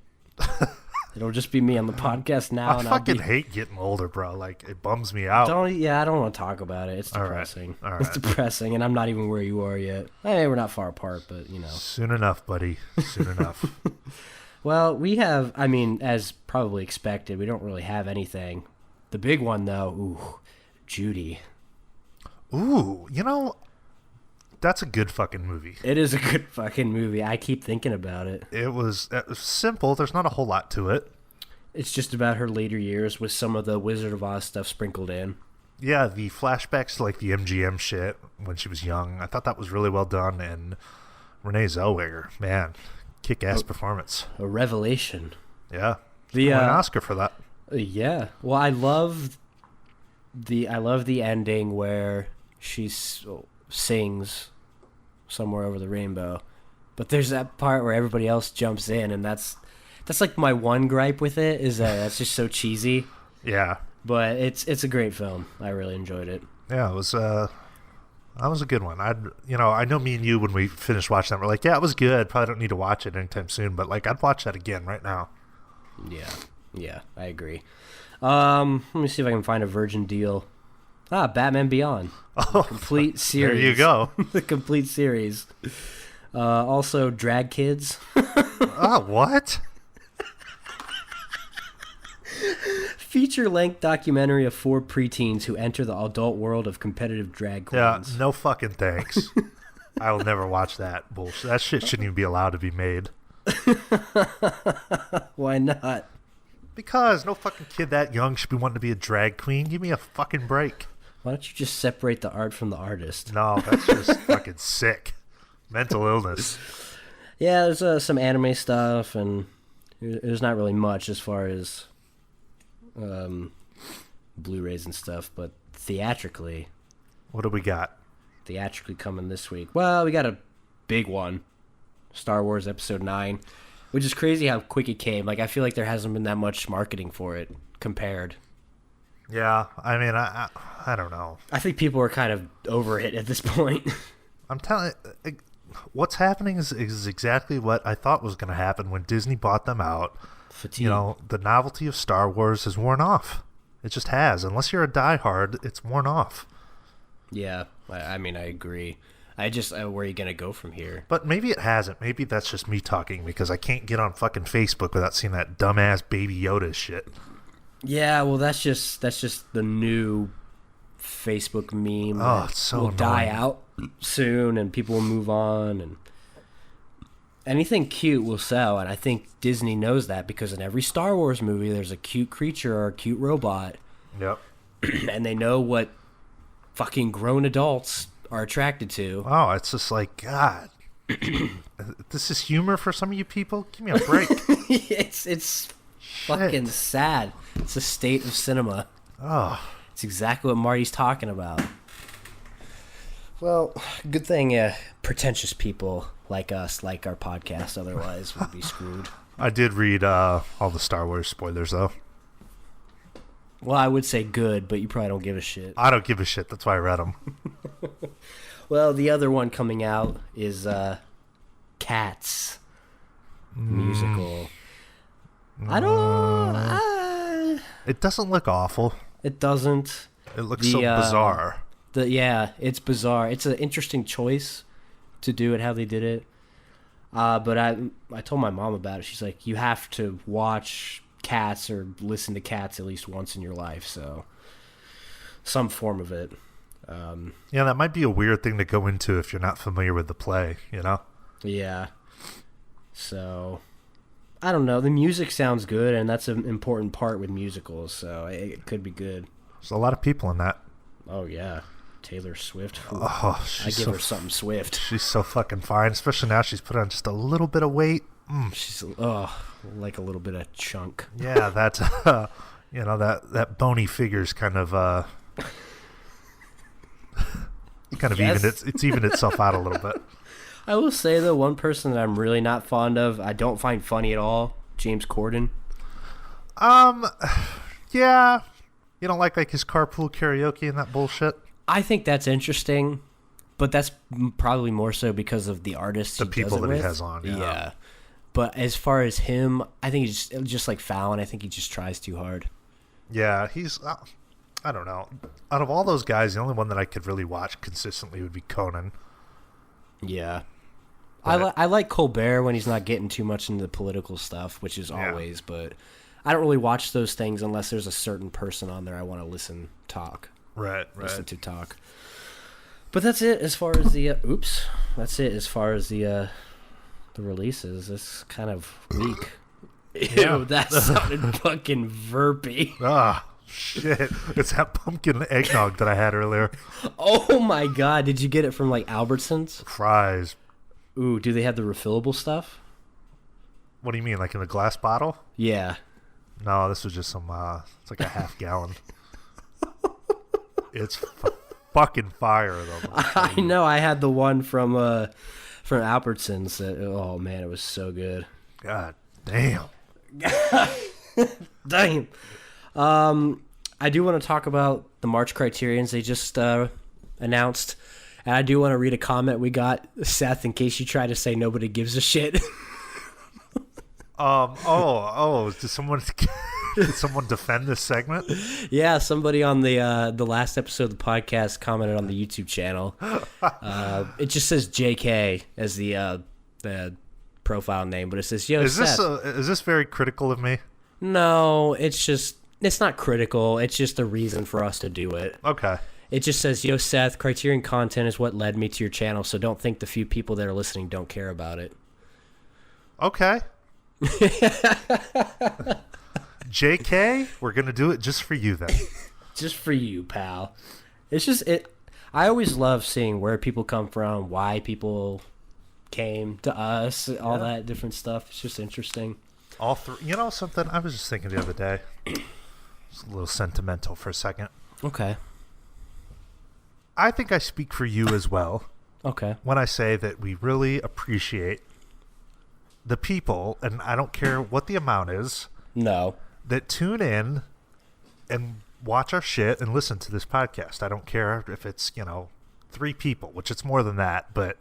It'll just be me on the podcast now. I fucking hate getting older, bro. Like, it bums me out. I don't want to talk about it. It's depressing. All right. It's depressing, and I'm not even where you are yet. Hey, we're not far apart, but, you know. Soon enough, buddy. Soon enough. Well, we have, I mean, as probably expected, we don't really have anything. The big one, though, Judy. Ooh, that's a good fucking movie. It is a good fucking movie. I keep thinking about it. It was simple. There's not a whole lot to it. It's just about her later years with some of the Wizard of Oz stuff sprinkled in. Yeah, the flashbacks to like the MGM shit when she was young. I thought that was really well done. And Renee Zellweger, man, kick-ass performance. A revelation. Yeah. She won an Oscar for that. Yeah. Well, I love the ending where she sings Somewhere Over the Rainbow, but there's that part where everybody else jumps in, and that's like my one gripe with it, is that that's just so cheesy. Yeah, but it's a great film. I really enjoyed it. Yeah, it was that was a good one. I know me and you, when we finished watching that, we're like, yeah, it was good. Probably don't need to watch it anytime soon, but like I'd watch that again right now. Yeah, I agree. Let me see if I can find a Virgin deal. Batman Beyond. Oh, complete series. There you go. The complete series. Also, Drag Kids. Oh, what? Feature-length documentary of 4 preteens who enter the adult world of competitive drag queens. Yeah, no fucking thanks. I will never watch that bullshit. That shit shouldn't even be allowed to be made. Why not? Because no fucking kid that young should be wanting to be a drag queen. Give me a fucking break. Why don't you just separate the art from the artist? No, that's just fucking sick. Mental illness. Yeah, there's some anime stuff, and there's not really much as far as Blu-rays and stuff, but theatrically. What do we got? Theatrically coming this week. Well, we got a big one. Star Wars Episode 9, which is crazy how quick it came. Like, I feel like there hasn't been that much marketing for it compared. Yeah, I mean, I don't know. I think people are kind of over it at this point. I'm telling you, what's happening is exactly what I thought was going to happen when Disney bought them out. Fatigue. The novelty of Star Wars has worn off. It just has. Unless you're a diehard, it's worn off. Yeah, I mean, I agree. Where are you going to go from here? But maybe it hasn't. Maybe that's just me talking because I can't get on fucking Facebook without seeing that dumbass Baby Yoda shit. Yeah, well, that's just the new Facebook meme. Oh, it's so annoying. Die out soon, and people will move on, and anything cute will sell. And I think Disney knows that because in every Star Wars movie, there's a cute creature or a cute robot. Yep. And they know what fucking grown adults are attracted to. Oh, it's just like, God, this is humor for some of you people? Give me a break. It's fucking sad. It's a state of cinema. Oh. It's exactly what Marty's talking about. Well, good thing pretentious people like us like our podcast, otherwise we'd be screwed. I did read all the Star Wars spoilers, though. Well, I would say good, but you probably don't give a shit. I don't give a shit. That's why I read them. Well, the other one coming out is Cats musical. I don't... It doesn't look awful. It doesn't. It looks so bizarre. It's bizarre. It's an interesting choice to do it how they did it. But I told my mom about it. She's like, you have to watch Cats or listen to Cats at least once in your life. So some form of it. Yeah, that might be a weird thing to go into if you're not familiar with the play, you know? Yeah. So, I don't know. The music sounds good, and that's an important part with musicals, so it could be good. There's a lot of people in that. Oh, yeah. Taylor Swift. Oh, I give her something Swift. She's so fucking fine, especially now she's put on just a little bit of weight. She's, like a little bit of chunk. Yeah, that's, that bony figure's kind of, it's evened itself out a little bit. I will say, though, one person that I'm really not fond of, I don't find funny at all, James Corden. Yeah. You don't like his carpool karaoke and that bullshit? I think that's interesting, but that's probably more so because of the artists the people that he has on. Yeah. But as far as him, I think he's just like Fallon. I think he just tries too hard. Yeah, he's... I don't know. Out of all those guys, the only one that I could really watch consistently would be Conan. Yeah. I like Colbert when he's not getting too much into the political stuff, which is always, but I don't really watch those things unless there's a certain person on there I want to listen talk. Right. Listen to talk. But that's it as far as the releases. It's kind of weak. Yeah. Ew, that sounded fucking verpy. Ah, shit. It's that pumpkin eggnog that I had earlier. Oh my god, did you get it from like Albertsons? Fries. Ooh, do they have the refillable stuff? What do you mean, like in the glass bottle? Yeah. No, this was just some, it's like a half gallon. It's fucking fire, though. I know, I had the one from Albertsons. Oh man, it was so good. God damn. Damn. I do want to talk about the March criterions they just announced. And I do want to read a comment we got, Seth, in case you try to say nobody gives a shit. Did someone defend this segment? Yeah, somebody on the last episode of the podcast commented on the YouTube channel. It just says JK as the profile name, but it says, "Yo, Seth." Is this very critical of me? No, it's not critical. It's just a reason for us to do it. Okay. It just says, "Yo, Seth, Criterion content is what led me to your channel, so don't think the few people that are listening don't care about it." Okay. JK, we're going to do it just for you then. Just for you, pal. It's just I always love seeing where people come from, why people came to us, all that different stuff. It's just interesting. All three. You know something? I was just thinking the other day. It's a little sentimental for a second. Okay. I think I speak for you as well. Okay. When I say that we really appreciate the people, and I don't care what the amount is. No. That tune in and watch our shit and listen to this podcast. I don't care if it's, 3 people, which it's more than that, but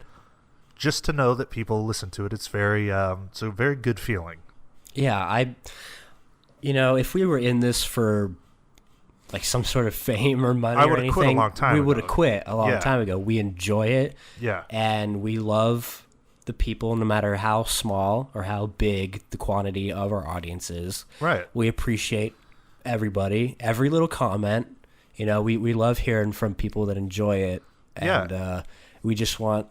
just to know that people listen to it, it's it's a very good feeling. Yeah, if we were in this for like some sort of fame or money or anything, quit a long time we ago. would have quit a long time ago. We enjoy it. Yeah. And we love the people, no matter how small or how big the quantity of our audience is. Right. We appreciate everybody, every little comment. We love hearing from people that enjoy it. And we just want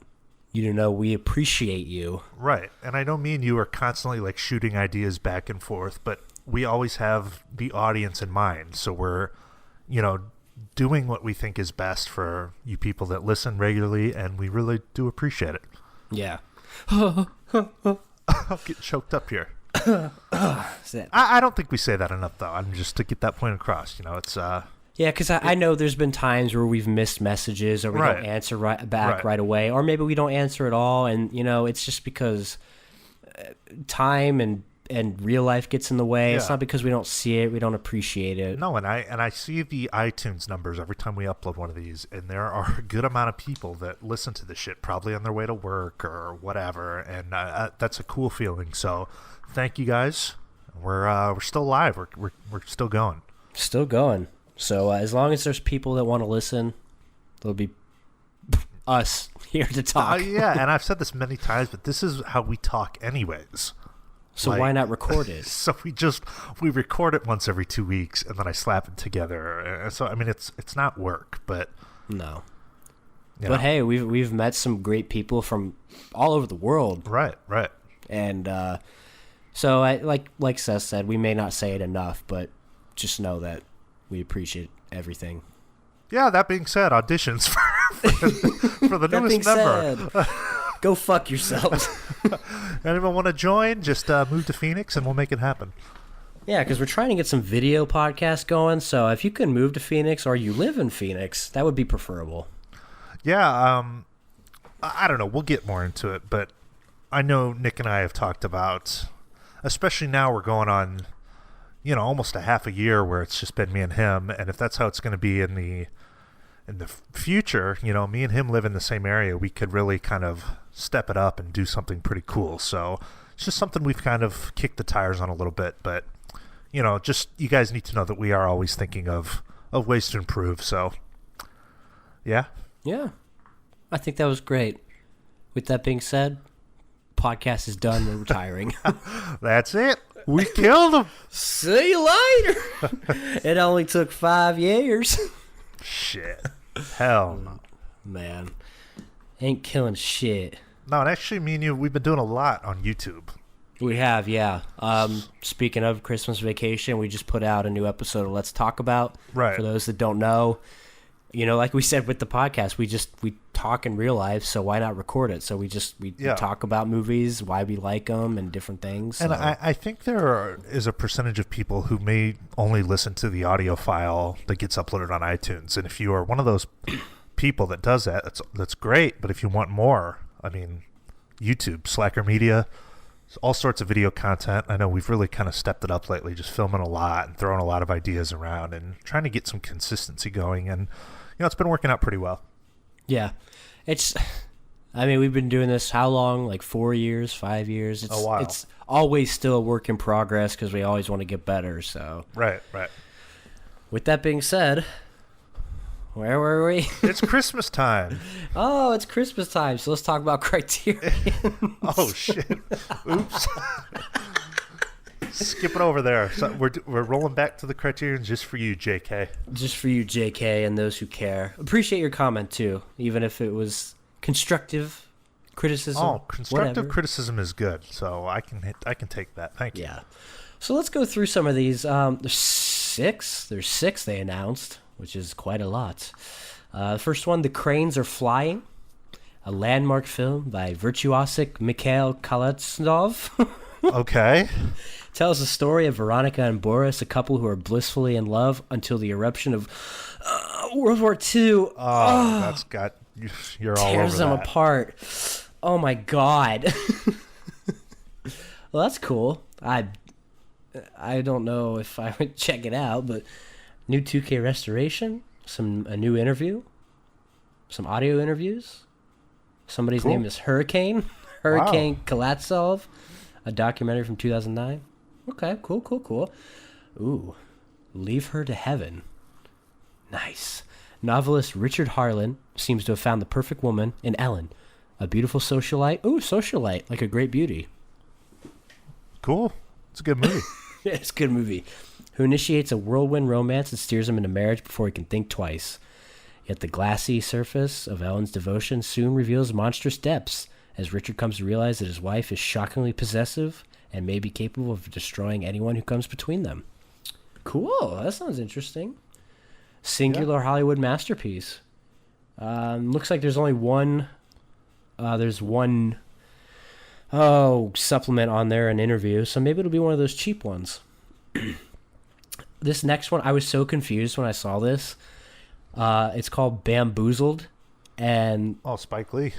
you to know we appreciate you. Right. And I know me and you are constantly like shooting ideas back and forth, but we always have the audience in mind. So we're, doing what we think is best for you people that listen regularly, and we really do appreciate it. Yeah. I'll get choked up here. I don't think we say that enough, though. I'm just to get that point across. It's yeah, because I know there's been times where we've missed messages or we don't answer back right away, or maybe we don't answer at all, and it's just because time and real life gets in the way. It's not because we don't see it, we don't appreciate it. No, and I see the iTunes numbers every time we upload one of these, and there are a good amount of people that listen to this shit probably on their way to work or whatever, and that's a cool feeling. So, thank you guys. We're still live. We're still going. Still going. So as long as there's people that want to listen, there'll be us here to talk. Yeah, and I've said this many times, but this is how we talk anyways. So why not record it? So we record it once every 2 weeks, and then I slap it together. So I mean, it's not work, but no. But hey, we've met some great people from all over the world. Right. And so I like Seth said, we may not say it enough, but just know that we appreciate everything. Yeah. That being said, auditions for the newest member. Go fuck yourselves. Anyone want to join? Just move to Phoenix and we'll make it happen. Yeah, because we're trying to get some video podcasts going. So if you can move to Phoenix or you live in Phoenix, that would be preferable. Yeah, I don't know. We'll get more into it. But I know Nick and I have talked about, especially now we're going on, almost a half a year where it's just been me and him. And if that's how it's going to be in the future, me and him live in the same area, we could really kind of step it up and do something pretty cool. So it's just something we've kind of kicked the tires on a little bit, but just you guys need to know that we are always thinking of ways to improve. So yeah, I think that was great. With that being said, podcast is done. We're retiring. That's it. We killed him. See you later. It only took 5 years. Shit. Hell no. Man. Ain't killing shit. No, and actually, me and you, we've been doing a lot on YouTube. We have, yeah. Speaking of Christmas Vacation, we just put out a new episode of Let's Talk About. Right. For those that don't know, like we said with the podcast, we talk in real life, so why not record it? So we talk about movies, why we like them, and different things. So. And I think there is a percentage of people who may only listen to the audio file that gets uploaded on iTunes. And if you are one of those people that does that, that's great. But if you want more, I mean, YouTube, Slacker Media, all sorts of video content. I know we've really kind of stepped it up lately, just filming a lot and throwing a lot of ideas around and trying to get some consistency going. And, it's been working out pretty well. Yeah. We've been doing this how long? Like 4 years, 5 years? A while. It's always still a work in progress because we always want to get better. So Right. With that being said, where were we? It's Christmas time. Oh, it's Christmas time. So let's talk about Criterion. Oh, shit. Oops. Skip it over there. So we're rolling back to the Criterion just for you, JK. Just for you, JK, and those who care. Appreciate your comment, too, even if it was constructive criticism. Oh, constructive whatever. criticism is good, so I can take that. Thank you. Yeah. So let's go through some of these. There's six. There's 6 they announced, which is quite a lot. The first one, The Cranes Are Flying, a landmark film by virtuosic Mikhail Kalatsinov. Okay. Tells the story of Veronica and Boris, a couple who are blissfully in love until the eruption of World War II. Oh, that's got you're all over that. Tears them apart. Oh my god. Well, that's cool. I don't know if I would check it out, but new 2K restoration, a new interview, some audio interviews. Somebody's name is Hurricane Kalatsov, a documentary from 2009. Okay, cool. Ooh, Leave Her to Heaven. Nice. Novelist Richard Harlan seems to have found the perfect woman in Ellen, a beautiful socialite. Ooh, socialite, like a great beauty. Cool. It's a good movie. It's a good movie. Who initiates a whirlwind romance and steers him into marriage before he can think twice. Yet the glassy surface of Ellen's devotion soon reveals monstrous depths, as Richard comes to realize that his wife is shockingly possessive and may be capable of destroying anyone who comes between them. Cool. That sounds interesting. Singular Hollywood masterpiece. Looks like there's only one. There's one supplement on there, an interview. So maybe it'll be one of those cheap ones. This next one, I was so confused when I saw this. It's called Bamboozled, and Spike Lee.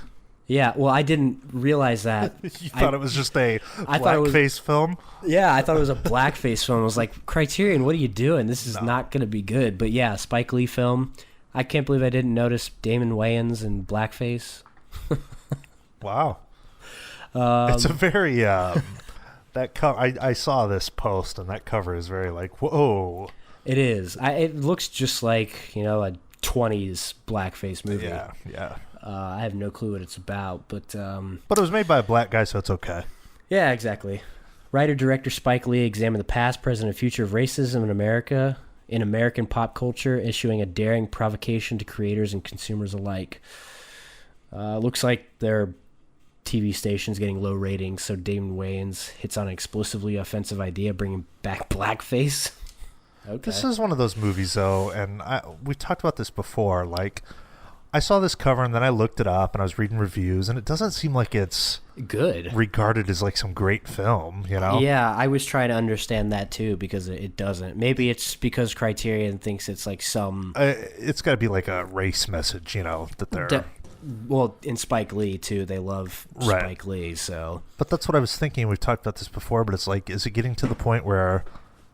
yeah, well, I didn't realize that. You thought it was just a I thought it was- blackface film? Yeah, I thought it was a blackface film. I was like, Criterion, what are you doing? This is not going to be good. But yeah, Spike Lee film. I can't believe I didn't notice Damon Wayans in blackface. Wow. It's a very that cover. I saw this post, and that cover is very like, whoa. It is. It looks just like, a 20s blackface movie. Yeah. I have no clue what it's about, but But it was made by a black guy, so it's okay. yeah, exactly. Writer-director Spike Lee examined the past, present, and future of racism in America, in American pop culture, issuing a daring provocation to creators and consumers alike. Looks like their TV station's getting low ratings, so Damon Wayans hits on an explosively offensive idea, bringing back blackface. Okay. This is one of those movies, though, and we talked about this before. Like, I saw this cover, and then I looked it up, and I was reading reviews, and it doesn't seem like it's good, regarded as like some great film, Yeah, I was trying to understand that too, because it doesn't. Maybe it's because Criterion thinks it's like some. It's got to be like a race message, that they're. Well, in Spike Lee too, they love Spike Lee, so. But that's what I was thinking. We've talked about this before, but it's like, is it getting to the point where,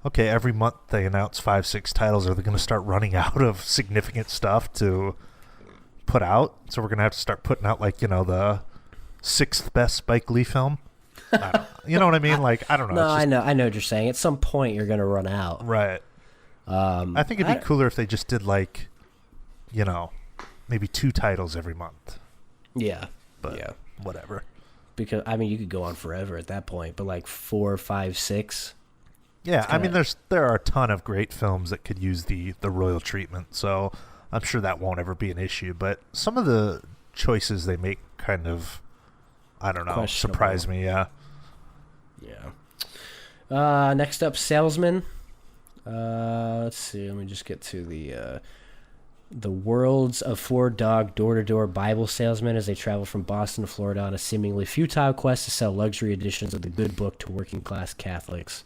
okay, every month they announce 5-6 titles, are they going to start running out of significant stuff to put out? So we're going to have to start putting out like, the 6th best Spike Lee film. You know what I mean? Like, I don't know. No, I know what you're saying. At some point, you're going to run out. Right. I think it'd be cooler if they just did like, maybe 2 titles every month. Yeah. But yeah. Whatever. Because, you could go on forever at that point, but like 4, 5, 6. Yeah, there are a ton of great films that could use the royal treatment, so I'm sure that won't ever be an issue. But some of the choices they make kind of, I don't know, surprise me. Yeah. Yeah. Next up, Salesman. Let's see. Let me just get to the worlds of 4-dog door-to-door Bible salesmen as they travel from Boston to Florida on a seemingly futile quest to sell luxury editions of the Good Book to working-class Catholics.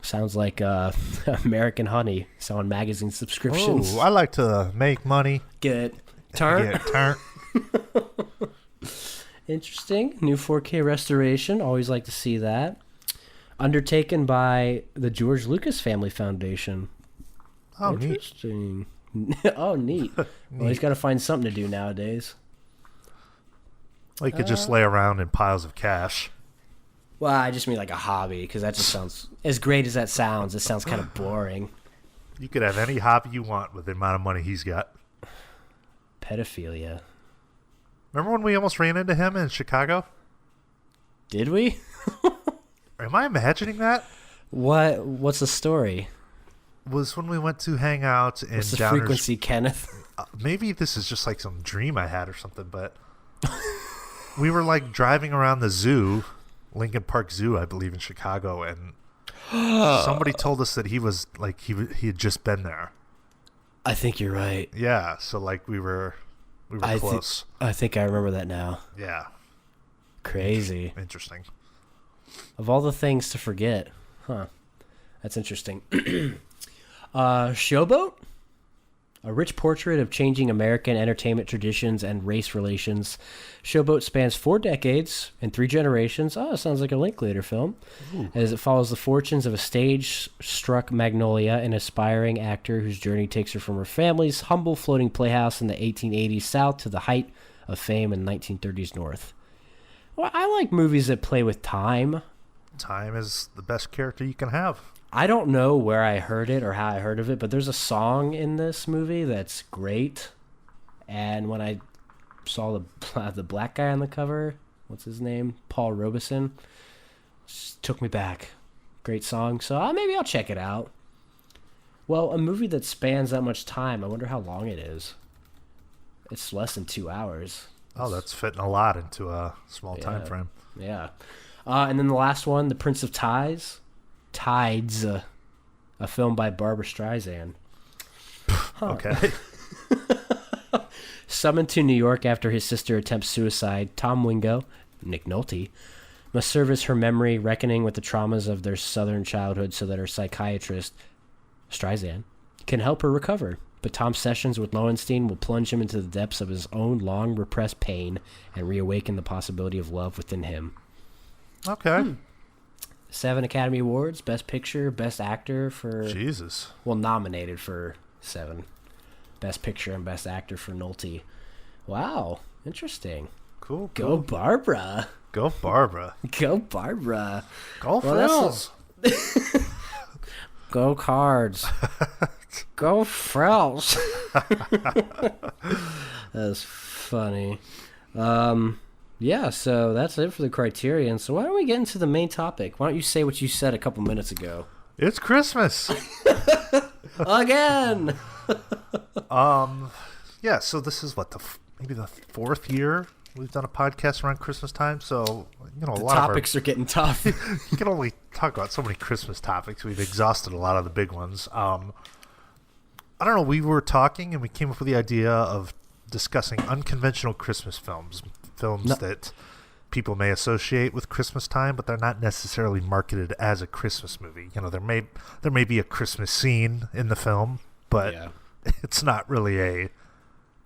Sounds like American Honey selling magazine subscriptions. Oh, I like to make money. Get turn. Interesting. New 4K restoration. Always like to see that. Undertaken by the George Lucas Family Foundation. Oh, interesting. Oh, neat. Well, he's got to find something to do nowadays. Well, you could just lay around in piles of cash. Well, I just mean like a hobby, because that just sounds, as great as that sounds, it sounds kind of boring. You could have any hobby you want with the amount of money he's got. Pedophilia. Remember when we almost ran into him in Chicago? Did we? Am I imagining that? What's the story? Was when we went to hang out in What's the Downers... frequency, Kenneth? Maybe this is just like some dream I had or something, but we were like driving around the zoo, Lincoln Park Zoo, I believe, in Chicago, and somebody told us that he was like he had just been there. I think you're right. Yeah, so like we were close. I think I remember that now. Yeah. Crazy. Interesting. Of all the things to forget. Huh. That's interesting. Showboat? A rich portrait of changing American entertainment traditions and race relations. Showboat spans 4 decades and 3 generations. Oh, sounds like a Linklater film. Ooh. As it follows the fortunes of a stage-struck Magnolia, an aspiring actor whose journey takes her from her family's humble floating playhouse in the 1880s South to the height of fame in the 1930s North. Well, I like movies that play with time. Time is the best character you can have. I don't know where I heard it or how I heard of it, but there's a song in this movie that's great. And when I saw the black guy on the cover, what's his name? Paul Robeson, just took me back. Great song. So maybe I'll check it out. Well, a movie that spans that much time, I wonder how long it is. It's less than 2 hours. Oh, that's fitting a lot into a small time frame. Yeah. And then the last one, The Prince of Tides, a film by Barbra Streisand. Okay. Summoned to New York after his sister attempts suicide, Tom Wingo, Nick Nolte, must service her memory, reckoning with the traumas of their southern childhood so that her psychiatrist, Streisand, can help her recover. But Tom's sessions with Lowenstein will plunge him into the depths of his own long-repressed pain and reawaken the possibility of love within him. Okay. 7 Academy Awards, Best Picture, Best Actor for... Jesus. Well, nominated for 7. Best Picture and Best Actor for Nolte. Wow. Interesting. Cool. Go Barbara. Go Barbara. Go Barbara. Go Frills. Go Cards. Go Frills. That's funny. Yeah, so that's it for the Criterion. So why don't we get into the main topic? Why don't you say what you said a couple minutes ago? It's Christmas. Again. Yeah, so this is what, maybe the 4th year we've done a podcast around Christmas time. So, a lot topics are getting tough. You can only talk about so many Christmas topics. We've exhausted a lot of the big ones. I don't know. We were talking and we came up with the idea of discussing unconventional Christmas films that people may associate with Christmas time, but they're not necessarily marketed as a Christmas movie. There may be a Christmas scene in the film, but it's not really a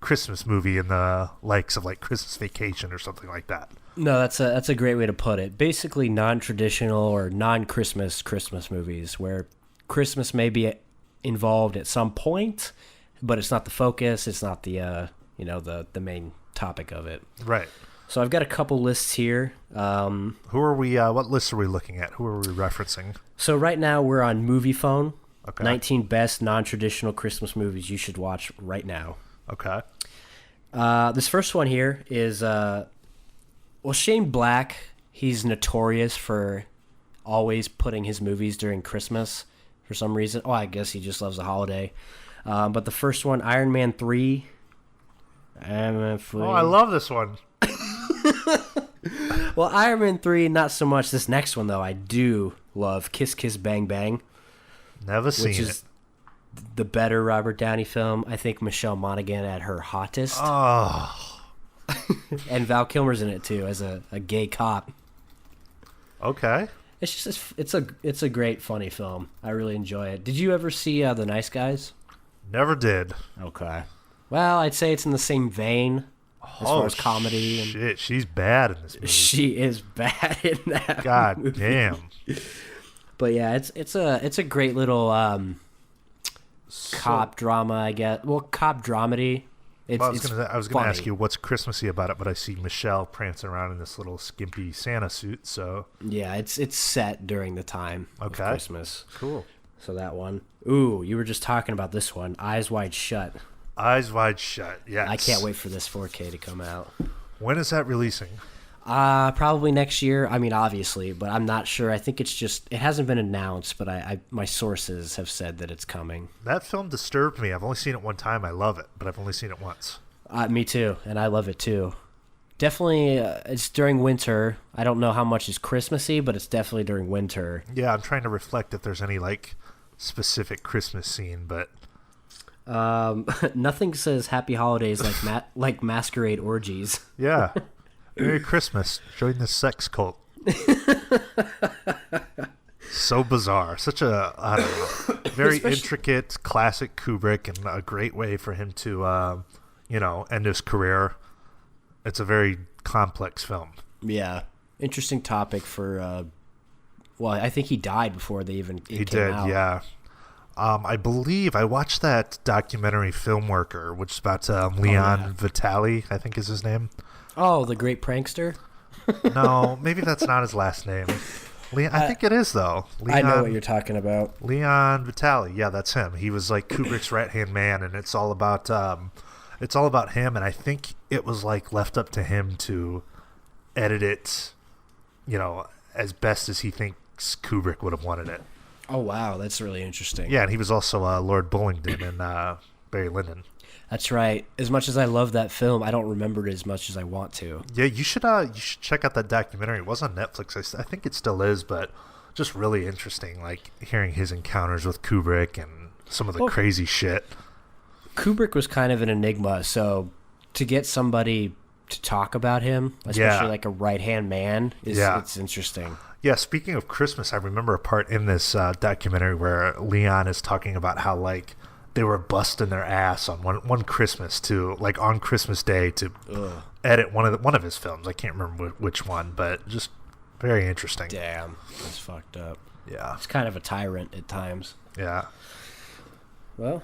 Christmas movie in the likes of like Christmas Vacation or something like that. No, that's a great way to put it. Basically, non-traditional or non-Christmas Christmas movies where Christmas may be involved at some point, but it's not the focus. It's not the the main topic of it. Right. So I've got a couple lists here. Who are we? What lists are we looking at? Who are we referencing? So right now we're on Movie Phone. Okay. 19 best non-traditional Christmas movies you should watch right now. Okay. This first one here is Shane Black. He's notorious for always putting his movies during Christmas for some reason. Oh, I guess he just loves the holiday. But the first one, Iron Man 3. Oh, I love this one. Well, Iron Man 3, not so much. This next one, though, I do love. Kiss Kiss Bang Bang. Never seen it. Which is the better Robert Downey film. I think Michelle Monaghan at her hottest. Oh. And Val Kilmer's in it, too, as a gay cop. Okay. It's just it's a great, funny film. I really enjoy it. Did you ever see The Nice Guys? Never did. Okay. Well, I'd say it's in the same vein as far as comedy. Shit, she's bad in this movie. She is bad in that God movie. Damn. But yeah, it's a great little cop drama, I guess. Well, cop dramedy. I was gonna ask you what's Christmassy about it, but I see Michelle prancing around in this little skimpy Santa suit. So yeah, it's set during the time of Christmas. Cool. So that one. Ooh, you were just talking about this one, Eyes Wide Shut. Eyes Wide Shut. Yes. I can't wait for this 4K to come out. When is that releasing? Probably next year. I mean, obviously, but I'm not sure. I think it hasn't been announced, but my sources have said that it's coming. That film disturbed me. I've only seen it one time. I love it, but I've only seen it once. Me too, and I love it too. Definitely, it's during winter. I don't know how much is Christmassy, but it's definitely during winter. Yeah, I'm trying to reflect if there's any like specific Christmas scene, but nothing says Happy Holidays like masquerade orgies. Yeah. Merry Christmas. Join the sex cult. So bizarre. Such a, I don't know, very intricate, classic Kubrick, and a great way for him to, end his career. It's a very complex film. Yeah. Interesting topic for, I think he died before it came out. Yeah. I believe I watched that documentary Film Worker, which is about Leon Vitali, I think is his name. Oh, the great prankster? No, maybe that's not his last name. I think it is, though. I know what you're talking about. Leon Vitali. Yeah, that's him. He was like Kubrick's right-hand man, and it's all about him, and I think it was like left up to him to edit it, as best as he thinks Kubrick would have wanted it. Oh, wow. That's really interesting. Yeah, and he was also Lord Bullingdon in Barry Lyndon. That's right. As much as I love that film, I don't remember it as much as I want to. Yeah, you should check out that documentary. It was on Netflix. I think it still is, but just really interesting, like hearing his encounters with Kubrick and some of the crazy shit. Kubrick was kind of an enigma, so to get somebody to talk about him, especially like a right-hand man. It's interesting. Yeah, speaking of Christmas, I remember a part in this documentary where Leon is talking about how like they were busting their ass on one Christmas on Christmas Day to edit one of his films. I can't remember which one, but just very interesting. Damn, that's fucked up. Yeah, it's kind of a tyrant at times. Yeah. Well,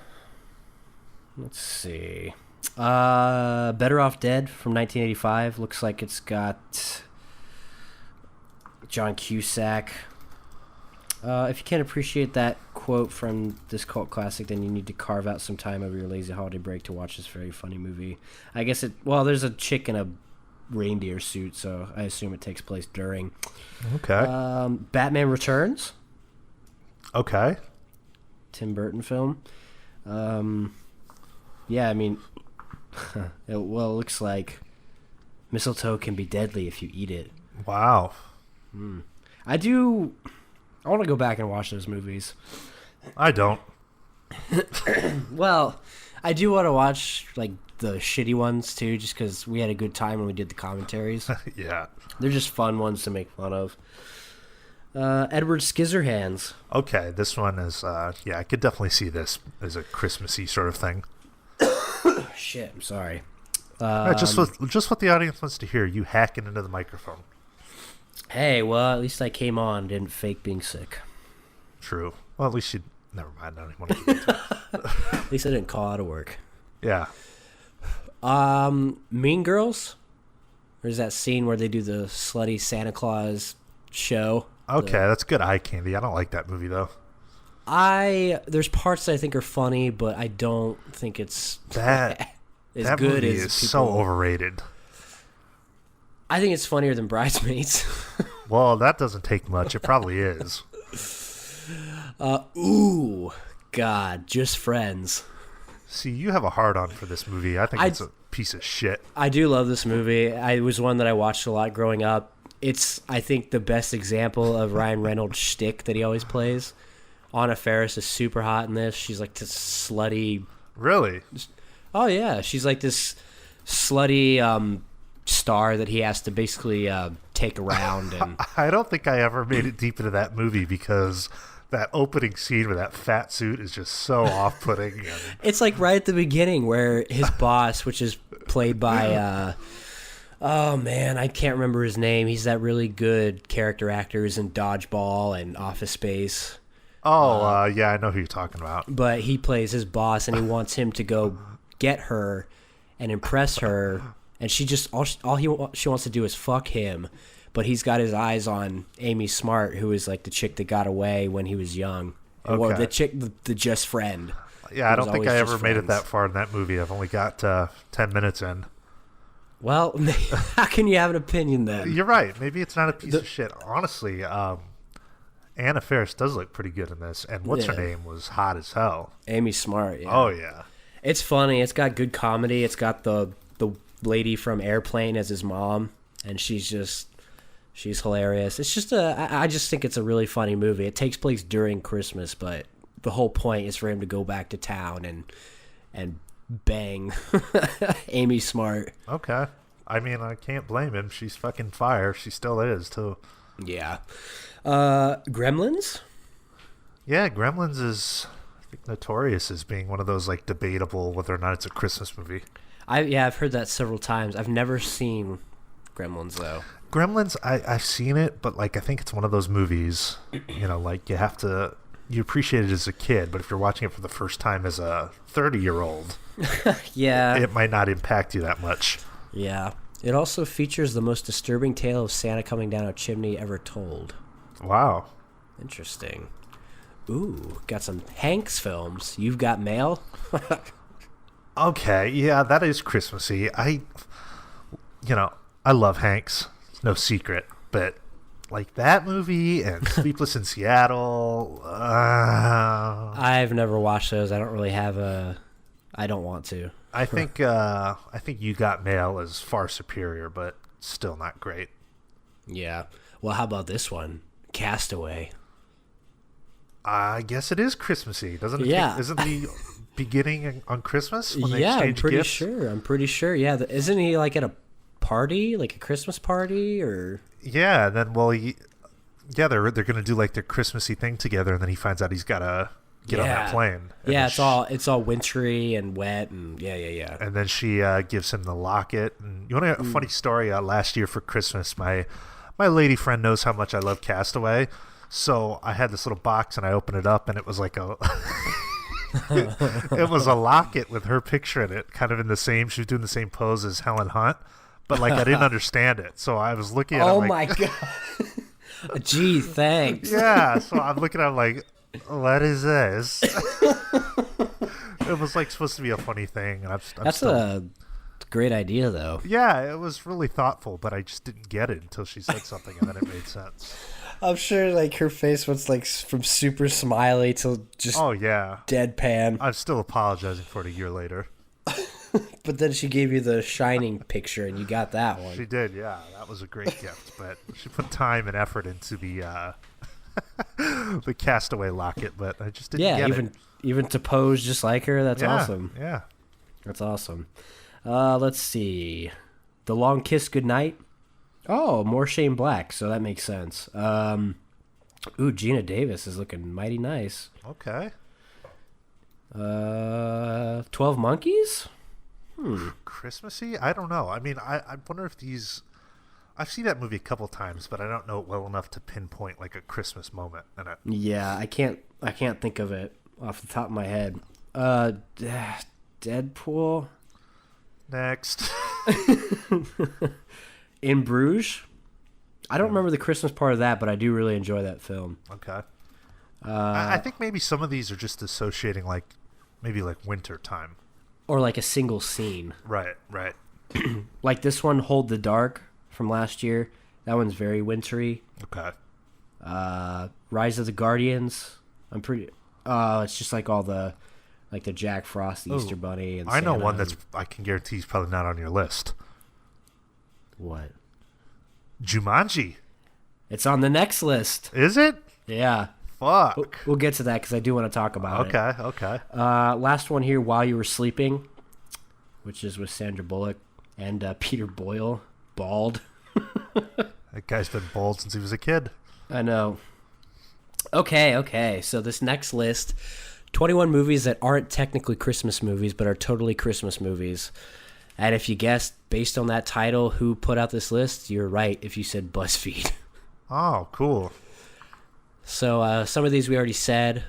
let's see. Better Off Dead from 1985. Looks like it's got John Cusack. If you can't appreciate that quote from this cult classic, then you need to carve out some time over your lazy holiday break to watch this very funny movie. I guess there's a chick in a reindeer suit, so I assume it takes place during. Okay. Batman Returns. Okay. Tim Burton film. Yeah, I mean, it looks like mistletoe can be deadly if you eat it. Wow. I want to go back and watch those movies. I don't. Well, I do want to watch like the shitty ones too, just because we had a good time when we did the commentaries. Yeah. They're just fun ones to make fun of. Edward Scissorhands. Okay, this one is, I could definitely see this as a Christmassy sort of thing. Shit, I'm sorry. Just what the audience wants to hear, you hacking into the microphone. Hey, well, at least I came on, didn't fake being sick. True. Well, at least you... Never mind, I don't even want to get into it. At least I didn't call out of work. Yeah. Mean Girls? There's that scene where they do the slutty Santa Claus show. Okay, that's good eye candy. I don't like that movie, though. There's parts that I think are funny, but I don't think it's that as that good movie as is people. So overrated. I think it's funnier than Bridesmaids. Well, that doesn't take much. It probably is. Ooh, God, Just Friends. See, you have a hard-on for this movie. I think it's a piece of shit. I do love this movie. It was one that I watched a lot growing up. It's, I think, the best example of Ryan Reynolds' shtick that he always plays. Anna Faris is super hot in this. She's like this slutty... Really? Oh, yeah. She's like this slutty star that he has to basically take around. And I don't think I ever made it deep into that movie because that opening scene with that fat suit is just so off-putting. It's like right at the beginning where his boss, which is played by... oh, man, I can't remember his name. He's that really good character actor who's in Dodgeball and Office Space. Oh, yeah, I know who you're talking about. But he plays his boss, and he wants him to go get her and impress her. And she just she wants to do is fuck him. But he's got his eyes on Amy Smart, who is like the chick that got away when he was young. Okay. Or the chick, the just friend. Yeah, I don't think I ever made it that far in that movie. I've only got 10 minutes in. Well, how can you have an opinion then? You're right. Maybe it's not a piece of shit. Honestly, Anna Faris does look pretty good in this. And what's her name was hot as hell. Amy Smart, yeah. Oh, yeah. It's funny. It's got good comedy. It's got the lady from Airplane as his mom. And she's hilarious. It's just I just think it's a really funny movie. It takes place during Christmas, but the whole point is for him to go back to town and bang Amy Smart. Okay. I mean, I can't blame him. She's fucking fire. She still is, too. Yeah. Gremlins? Yeah, Gremlins is, I think, notorious as being one of those, like, debatable whether or not it's a Christmas movie. I've heard that several times. I've never seen Gremlins, though. Gremlins, I've seen it, but, like, I think it's one of those movies, you know, like, you appreciate it as a kid, but if you're watching it for the first time as a 30-year-old, yeah, it might not impact you that much. Yeah. It also features the most disturbing tale of Santa coming down a chimney ever told. Wow. Interesting. Ooh, got some Hanks films. You've Got Mail? Okay, yeah, that is Christmassy. I love Hanks. It's no secret, but like that movie and Sleepless in Seattle. I've never watched those. I don't really have I don't want to. I think You Got Mail is far superior, but still not great. Yeah. Well, how about this one? Castaway. I guess it is Christmassy, doesn't it? Yeah. Isn't the beginning on Christmas when they yeah, exchange gifts? I'm pretty sure. Yeah. Isn't he like at a party, like a Christmas party, or Yeah, and then they're gonna do like their Christmassy thing together, and then he finds out he's gotta get on that plane. And yeah, then it's all wintry and wet, and yeah. And then she gives him the locket. And you want a funny story? Last year for Christmas, my lady friend knows how much I love Castaway, so I had this little box, and I opened it up, and it was like a it was a locket with her picture in it, kind of in the same. She was doing the same pose as Helen Hunt, but like I didn't understand it, so I was looking at it. Oh like, my god! Gee, thanks. Yeah, so I'm looking at it like, what is this? It was like supposed to be a funny thing, and That's a great idea, though. Yeah, it was really thoughtful, but I just didn't get it until she said something, and then it made sense. I'm sure, like, her face was like from super smiley to just deadpan. I'm still apologizing for it a year later. But then she gave you the Shining picture, and you got that one. She did, yeah. That was a great gift, but she put time and effort into the the Castaway locket, but I just didn't get it. Even to pose just like her. That's awesome. Yeah, that's awesome. Let's see, The Long Kiss Goodnight. Oh, more Shane Black, so that makes sense. Gina Davis is looking mighty nice. Okay. 12 Monkeys? Christmassy? I don't know. I mean, I wonder if these... I've seen that movie a couple times, but I don't know it well enough to pinpoint like a Christmas moment in it. Yeah, I can't think of it off the top of my head. Deadpool? Next. In Bruges? I don't remember the Christmas part of that, but I do really enjoy that film. Okay. I think maybe some of these are just associating maybe winter time. Or like a single scene. Right. Like this one, Hold the Dark, from last year. That one's very wintry. Okay. Rise of the Guardians. It's just like all the Jack Frost, the Easter Bunny, and I know Santa one I can guarantee is probably not on your list. What? Jumanji. It's on the next list. Is it? Yeah. Fuck. We'll get to that because I do want to talk about it. Okay. Last one here, While You Were Sleeping, which is with Sandra Bullock and Peter Boyle, bald. That guy's been bald since he was a kid. I know. Okay. So this next list, 21 movies that aren't technically Christmas movies, but are totally Christmas movies. And if you guessed, based on that title, who put out this list, you're right if you said BuzzFeed. Oh, cool. So some of these we already said,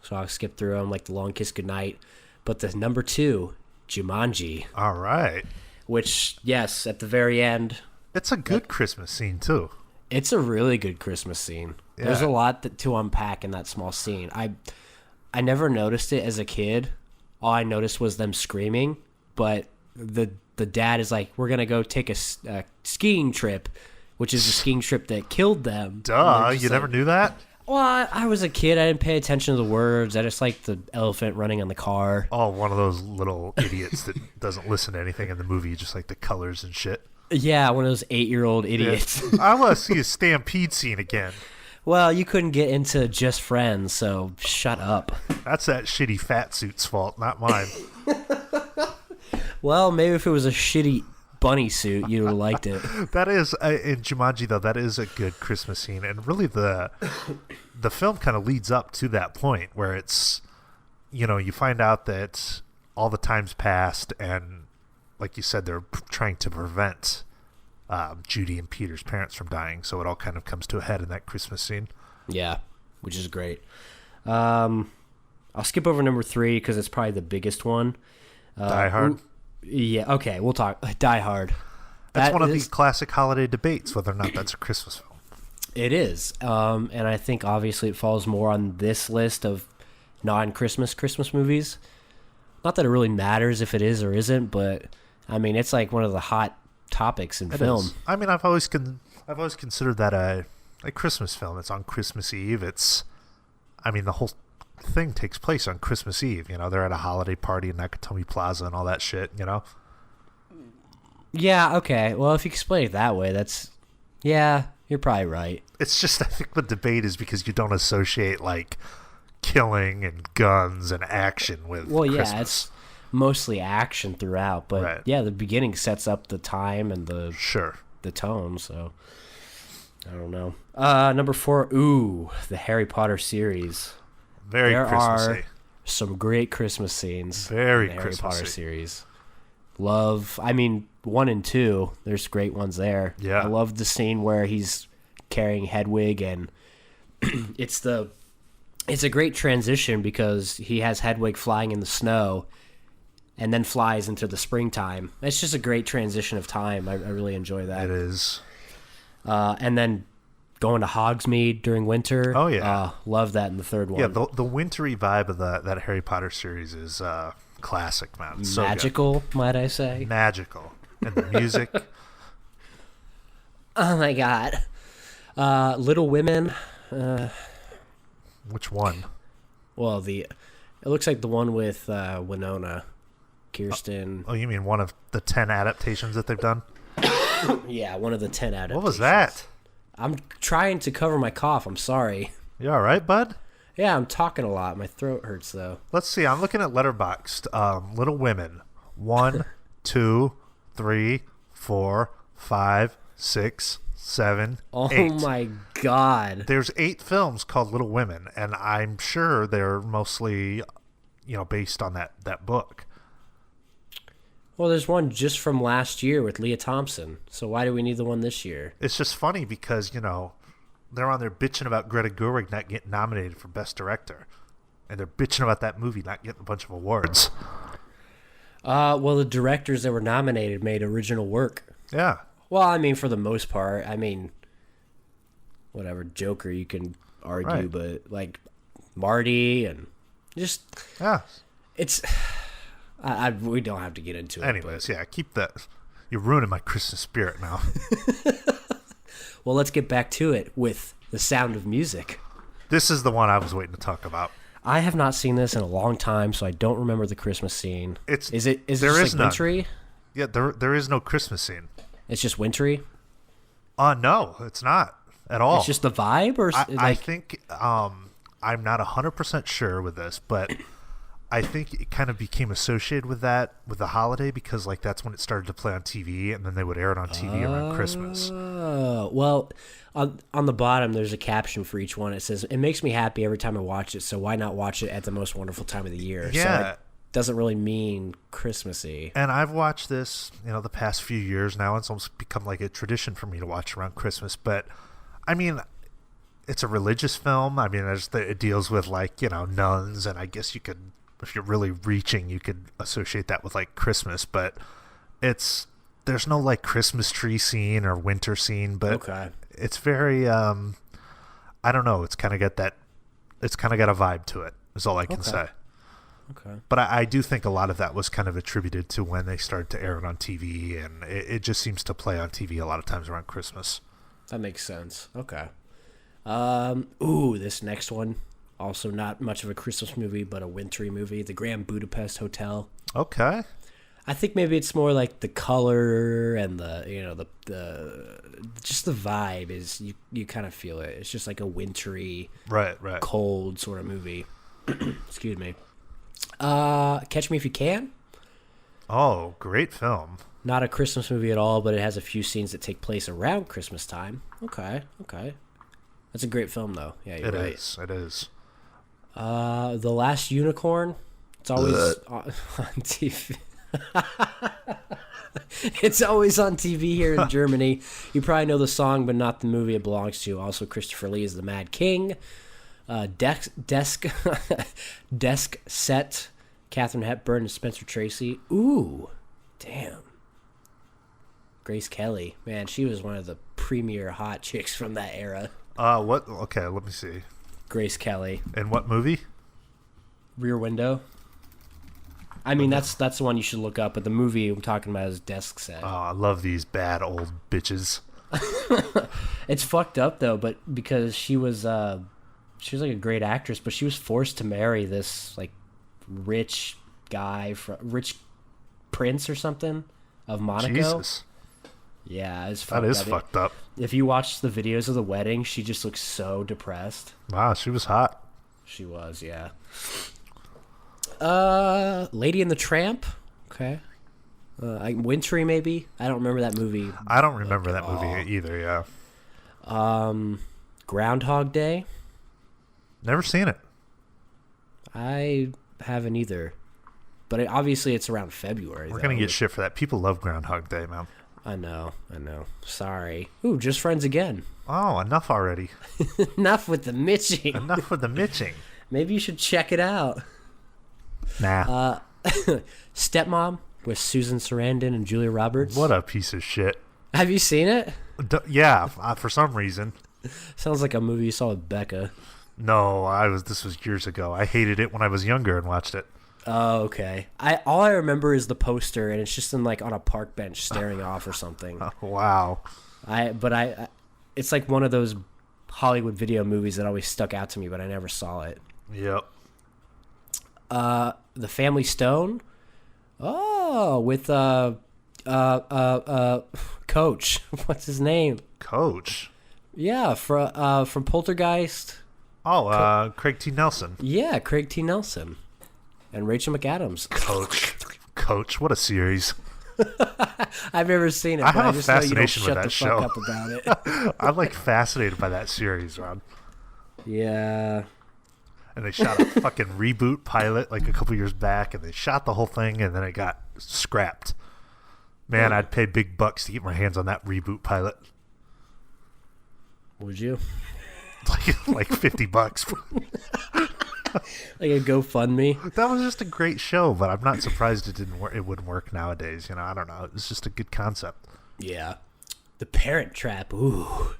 so I'll skip through them, like The Long Kiss Goodnight. But the number 2, Jumanji. All right. Which, yes, at the very end. It's a good Christmas scene, too. It's a really good Christmas scene. Yeah. There's a lot to unpack in that small scene. I never noticed it as a kid. All I noticed was them screaming, but the dad is like, we're going to go take a skiing trip, which is the skiing trip that killed them. Duh, you never knew that? Well, I was a kid. I didn't pay attention to the words. I just liked the elephant running on the car. Oh, one of those little idiots that doesn't listen to anything in the movie, just like the colors and shit. Yeah, one of those 8-year-old idiots. Yeah. I want to see a stampede scene again. Well, you couldn't get into Just Friends, so shut up. That's that shitty fat suit's fault, not mine. Well, maybe if it was a shitty bunny suit, you'd have liked it. That is, in Jumanji, though, that is a good Christmas scene. And really the film kind of leads up to that point where it's, you find out that all the time's passed and, like you said, they're trying to prevent Judy and Peter's parents from dying. So it all kind of comes to a head in that Christmas scene. Yeah, which is great. I'll skip over number 3 because it's probably the biggest one. Die Hard? Yeah, okay, we'll talk. Die Hard. That's one of these classic holiday debates, whether or not that's a Christmas film. It is. And I think obviously it falls more on this list of non-Christmas Christmas movies. Not that it really matters if it is or isn't, but I mean, it's like one of the hot topics in film. I mean, I've always considered that a Christmas film. It's on Christmas Eve. The whole thing takes place on Christmas Eve. They're at a holiday party in Nakatomi Plaza and all that shit. Yeah. Okay. Well, if you explain it that way, you're probably right. It's just, I think the debate is because you don't associate killing and guns and action with Christmas. Yeah, it's mostly action throughout, but Right. yeah, the beginning sets up the time and the Sure. tone, so I don't know. Number 4, the Harry Potter series. Very There Christmassy. are some great Christmas scenes Very in the Harry Potter Christmassy. series. Love, I mean, 1 and 2, there's great ones there. Yeah. I love the scene where he's carrying Hedwig, and it's a great transition because he has Hedwig flying in the snow and then flies into the springtime. It's just a great transition of time. I really enjoy that. It is. And then going to Hogsmeade during winter. Oh, yeah. Love that in the third one. Yeah, the wintry vibe of that Harry Potter series is classic, man. It's so good. Magical, might I say. Magical. And the music. Oh my god. Little Women. Which one? Well, it looks like the one with Winona, Kirsten. Oh, you mean one of the 10 adaptations that they've done? Yeah, one of the 10 adaptations. What was that? I'm trying to cover my cough. I'm sorry. You all right, bud? Yeah, I'm talking a lot. My throat hurts though. Let's see. I'm looking at Letterboxd. Little Women. 1, 2, 3, 4, 5, 6, 7, Oh 8. my god. There's 8 films called Little Women, and I'm sure they're mostly, based on that book. Well, there's one just from last year with Leah Thompson. So why do we need the one this year? It's just funny because, they're on there bitching about Greta Gerwig not getting nominated for Best Director. And they're bitching about that movie not getting a bunch of awards. Well, the directors that were nominated made original work. Yeah. Well, I mean, for the most part. I mean, whatever, Joker you can argue, Right. but like Marty and just Yeah. it's. We don't have to get into it. Anyways, yeah, keep that. You're ruining my Christmas spirit now. Well, let's get back to it with The Sound of Music. This is the one I was waiting to talk about. I have not seen this in a long time, so I don't remember the Christmas scene. It's Is it there just is like none. wintry? Yeah, there is no Christmas scene. It's just wintry. No, it's not at all. It's just the vibe, or I think I'm not 100% sure with this, but I think it kind of became associated with the holiday because like that's when it started to play on TV, and then they would air it on TV around Christmas. Oh, well, on the bottom there's a caption for each one. It says, "It makes me happy every time I watch it, so why not watch it at the most wonderful time of the year?" So Yeah. it doesn't really mean Christmassy. And I've watched this, the past few years now. It's almost become like a tradition for me to watch around Christmas. But, I mean, it's a religious film. I mean, it deals with, like, nuns. And I guess you could, if you're really reaching, you could associate that with, like, Christmas. But there's no, like, Christmas tree scene or winter scene. But Okay. it's very, I don't know. It's kind of got a vibe to it, is all I can say. Okay. But I do think a lot of that was kind of attributed to when they started to air it on TV, and it just seems to play on TV a lot of times around Christmas. That makes sense. Okay. This next one, also not much of a Christmas movie, but a wintry movie, The Grand Budapest Hotel. Okay. I think maybe it's more like the color and the just the vibe is you kind of feel it. It's just like a wintry, Right. cold sort of movie. Excuse me. Catch Me If You Can. Oh, great film. Not a Christmas movie at all, but it has a few scenes that take place around Christmas time. Okay. That's a great film, though. Yeah, you're right. It is. The Last Unicorn. It's always on TV. It's always on TV here in Germany. You probably know the song, but not the movie it belongs to. Also, Christopher Lee is the Mad King. Desk Set. Katharine Hepburn and Spencer Tracy. Ooh, damn. Grace Kelly. Man, she was one of the premier hot chicks from that era. What? Okay, let me see. Grace Kelly. In what movie? Rear Window. I mean, that's the one you should look up, but the movie I'm talking about is Desk Set. Oh, I love these bad old bitches. It's fucked up, though, but because she was like a great actress, but she was forced to marry this, like, rich guy, rich prince or something of Monaco. Jesus. Yeah, it's fucked That is up. fucked up. If you watch the videos of the wedding, she just looks so depressed. Wow, she was hot. She was, yeah. Lady and the Tramp. Okay. Wintry, maybe. I don't remember that movie. I don't remember that movie either. Yeah. Groundhog Day. Never seen it. I haven't either. But obviously it's around February. We're going to get shit for that. People love Groundhog Day, man. I know. Sorry. Ooh, Just Friends again. Oh, enough already. Enough with the mitching. Enough with the mitching. Maybe you should check it out. Nah. Stepmom with Susan Sarandon and Julia Roberts. What a piece of shit. Have you seen it? Yeah, for some reason. Sounds like a movie you saw with Becca. No, this was years ago. I hated it when I was younger and watched it. Oh, okay. All I remember is the poster, and it's just on a park bench staring off or something. Oh, wow. It's like one of those Hollywood video movies that always stuck out to me, but I never saw it. Yep. The Family Stone. Oh, with Coach. What's his name? Coach. Yeah, from Poltergeist. Oh, Craig T. Nelson. Yeah, Craig T. Nelson. And Rachel McAdams. Coach, what a series. I've never seen it. I but have I a just know you fascination don't with that shut show. the fuck up about it. I'm like fascinated by that series, Ron. Yeah. And they shot a fucking reboot pilot like a couple years back, and they shot the whole thing, and then it got scrapped. Man, I'd pay big bucks to get my hands on that reboot pilot. Would you? Like $50. Like a GoFundMe. That was just a great show, but I'm not surprised it didn't work. It wouldn't work nowadays. I don't know. It was just a good concept. Yeah. The Parent Trap. Ooh.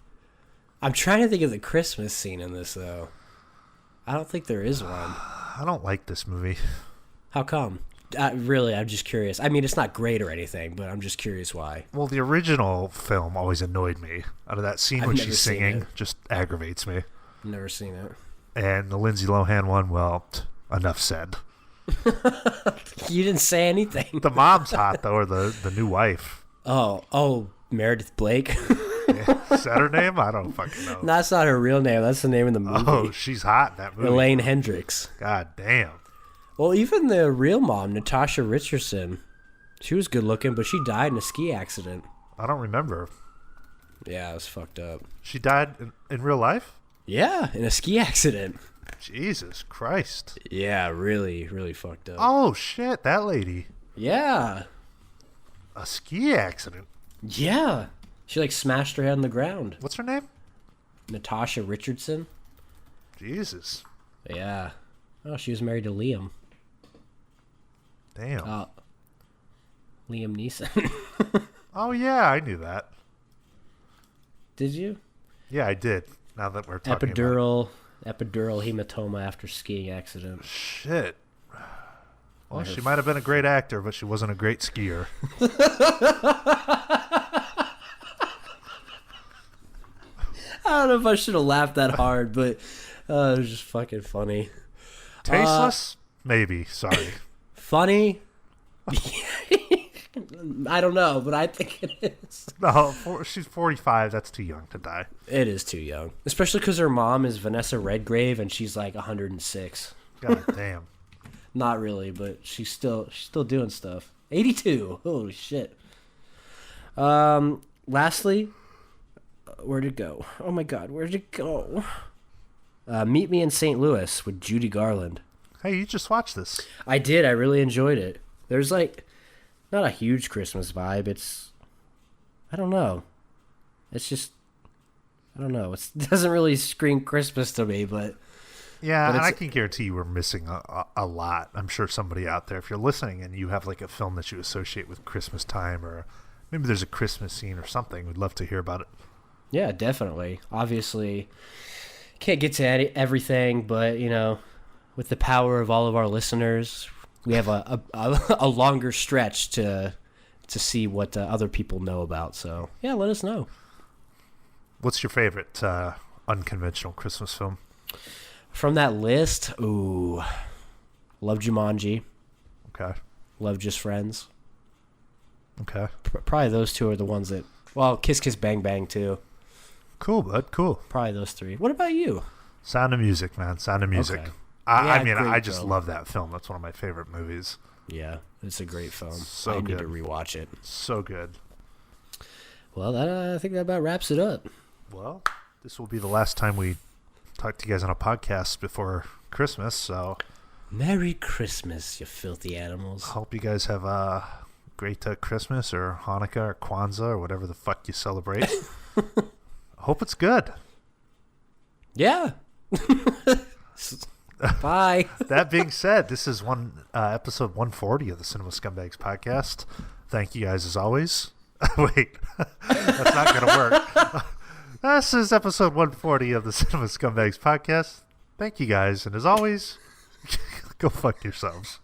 I'm trying to think of the Christmas scene in this, though. I don't think there is one. I don't like this movie. How come? Really, I'm just curious. I mean, it's not great or anything, but I'm just curious why. Well, the original film always annoyed me. Out of that scene when she's singing, just aggravates me. I've never seen it. And the Lindsay Lohan one, well, enough said. You didn't say anything. The mom's hot, though, or the new wife. Oh, Meredith Blake. Is that her name? I don't fucking know. No, that's not her real name. That's the name of the movie. Oh, she's hot in that movie. Elaine Hendricks. God damn. Well, even the real mom, Natasha Richardson, she was good looking, but she died in a ski accident. I don't remember. Yeah, it was fucked up. She died in real life? Yeah, in a ski accident. Jesus Christ. Yeah, really, really fucked up. Oh, shit, that lady. Yeah. A ski accident? Yeah. She, smashed her head on the ground. What's her name? Natasha Richardson. Jesus. Yeah. Oh, she was married to Liam. Damn. Liam Neeson. Oh, yeah, I knew that. Did you? Yeah, I did. Now that we're talking about Epidural hematoma after skiing accident. Shit. Well, she might have been a great actor, but she wasn't a great skier. I don't know if I should have laughed that hard, but it was just fucking funny. Tasteless? Maybe. Sorry. Funny? I don't know, but I think it is. No, she's 45. That's too young to die. It is too young. Especially because her mom is Vanessa Redgrave, and she's 106. God damn. Not really, but she's still doing stuff. 82. Holy shit. Lastly, where'd it go? Oh my god, where'd it go? Meet Me in St. Louis with Judy Garland. Hey, you just watched this. I did. I really enjoyed it. There's not a huge Christmas vibe. It's, I don't know. It's just, I don't know. It doesn't really scream Christmas to me, but. Yeah, and I can guarantee you we're missing a lot. I'm sure somebody out there, if you're listening and you have a film that you associate with Christmas time, or maybe there's a Christmas scene or something, we'd love to hear about it. Yeah, definitely. Obviously, can't get to everything, but, with the power of all of our listeners, we have a longer stretch to see what other people know about. So, yeah, let us know. What's your favorite unconventional Christmas film? From that list, love Jumanji. Okay. Love Just Friends. Okay. Probably those two are the ones that, well, Kiss Kiss Bang Bang too. Cool, bud. Cool. Probably those three. What about you? Sound of Music, man. Sound of Music. Okay. I mean, great I just film. love that film. That's one of my favorite movies. Yeah, it's a great film. So I need good. to rewatch it. So good. Well, I think that about wraps it up. Well, this will be the last time we talk to you guys on a podcast before Christmas, so Merry Christmas, you filthy animals. hope you guys have a great Christmas or Hanukkah or Kwanzaa or whatever the fuck you celebrate. Hope it's good. Yeah. Bye. That being said, this is episode 140 of the Cinema Scumbags podcast. Thank you guys as always. Wait, that's not going to work. This is episode 140 of the Cinema Scumbags podcast. Thank you guys, and as always, go fuck yourselves.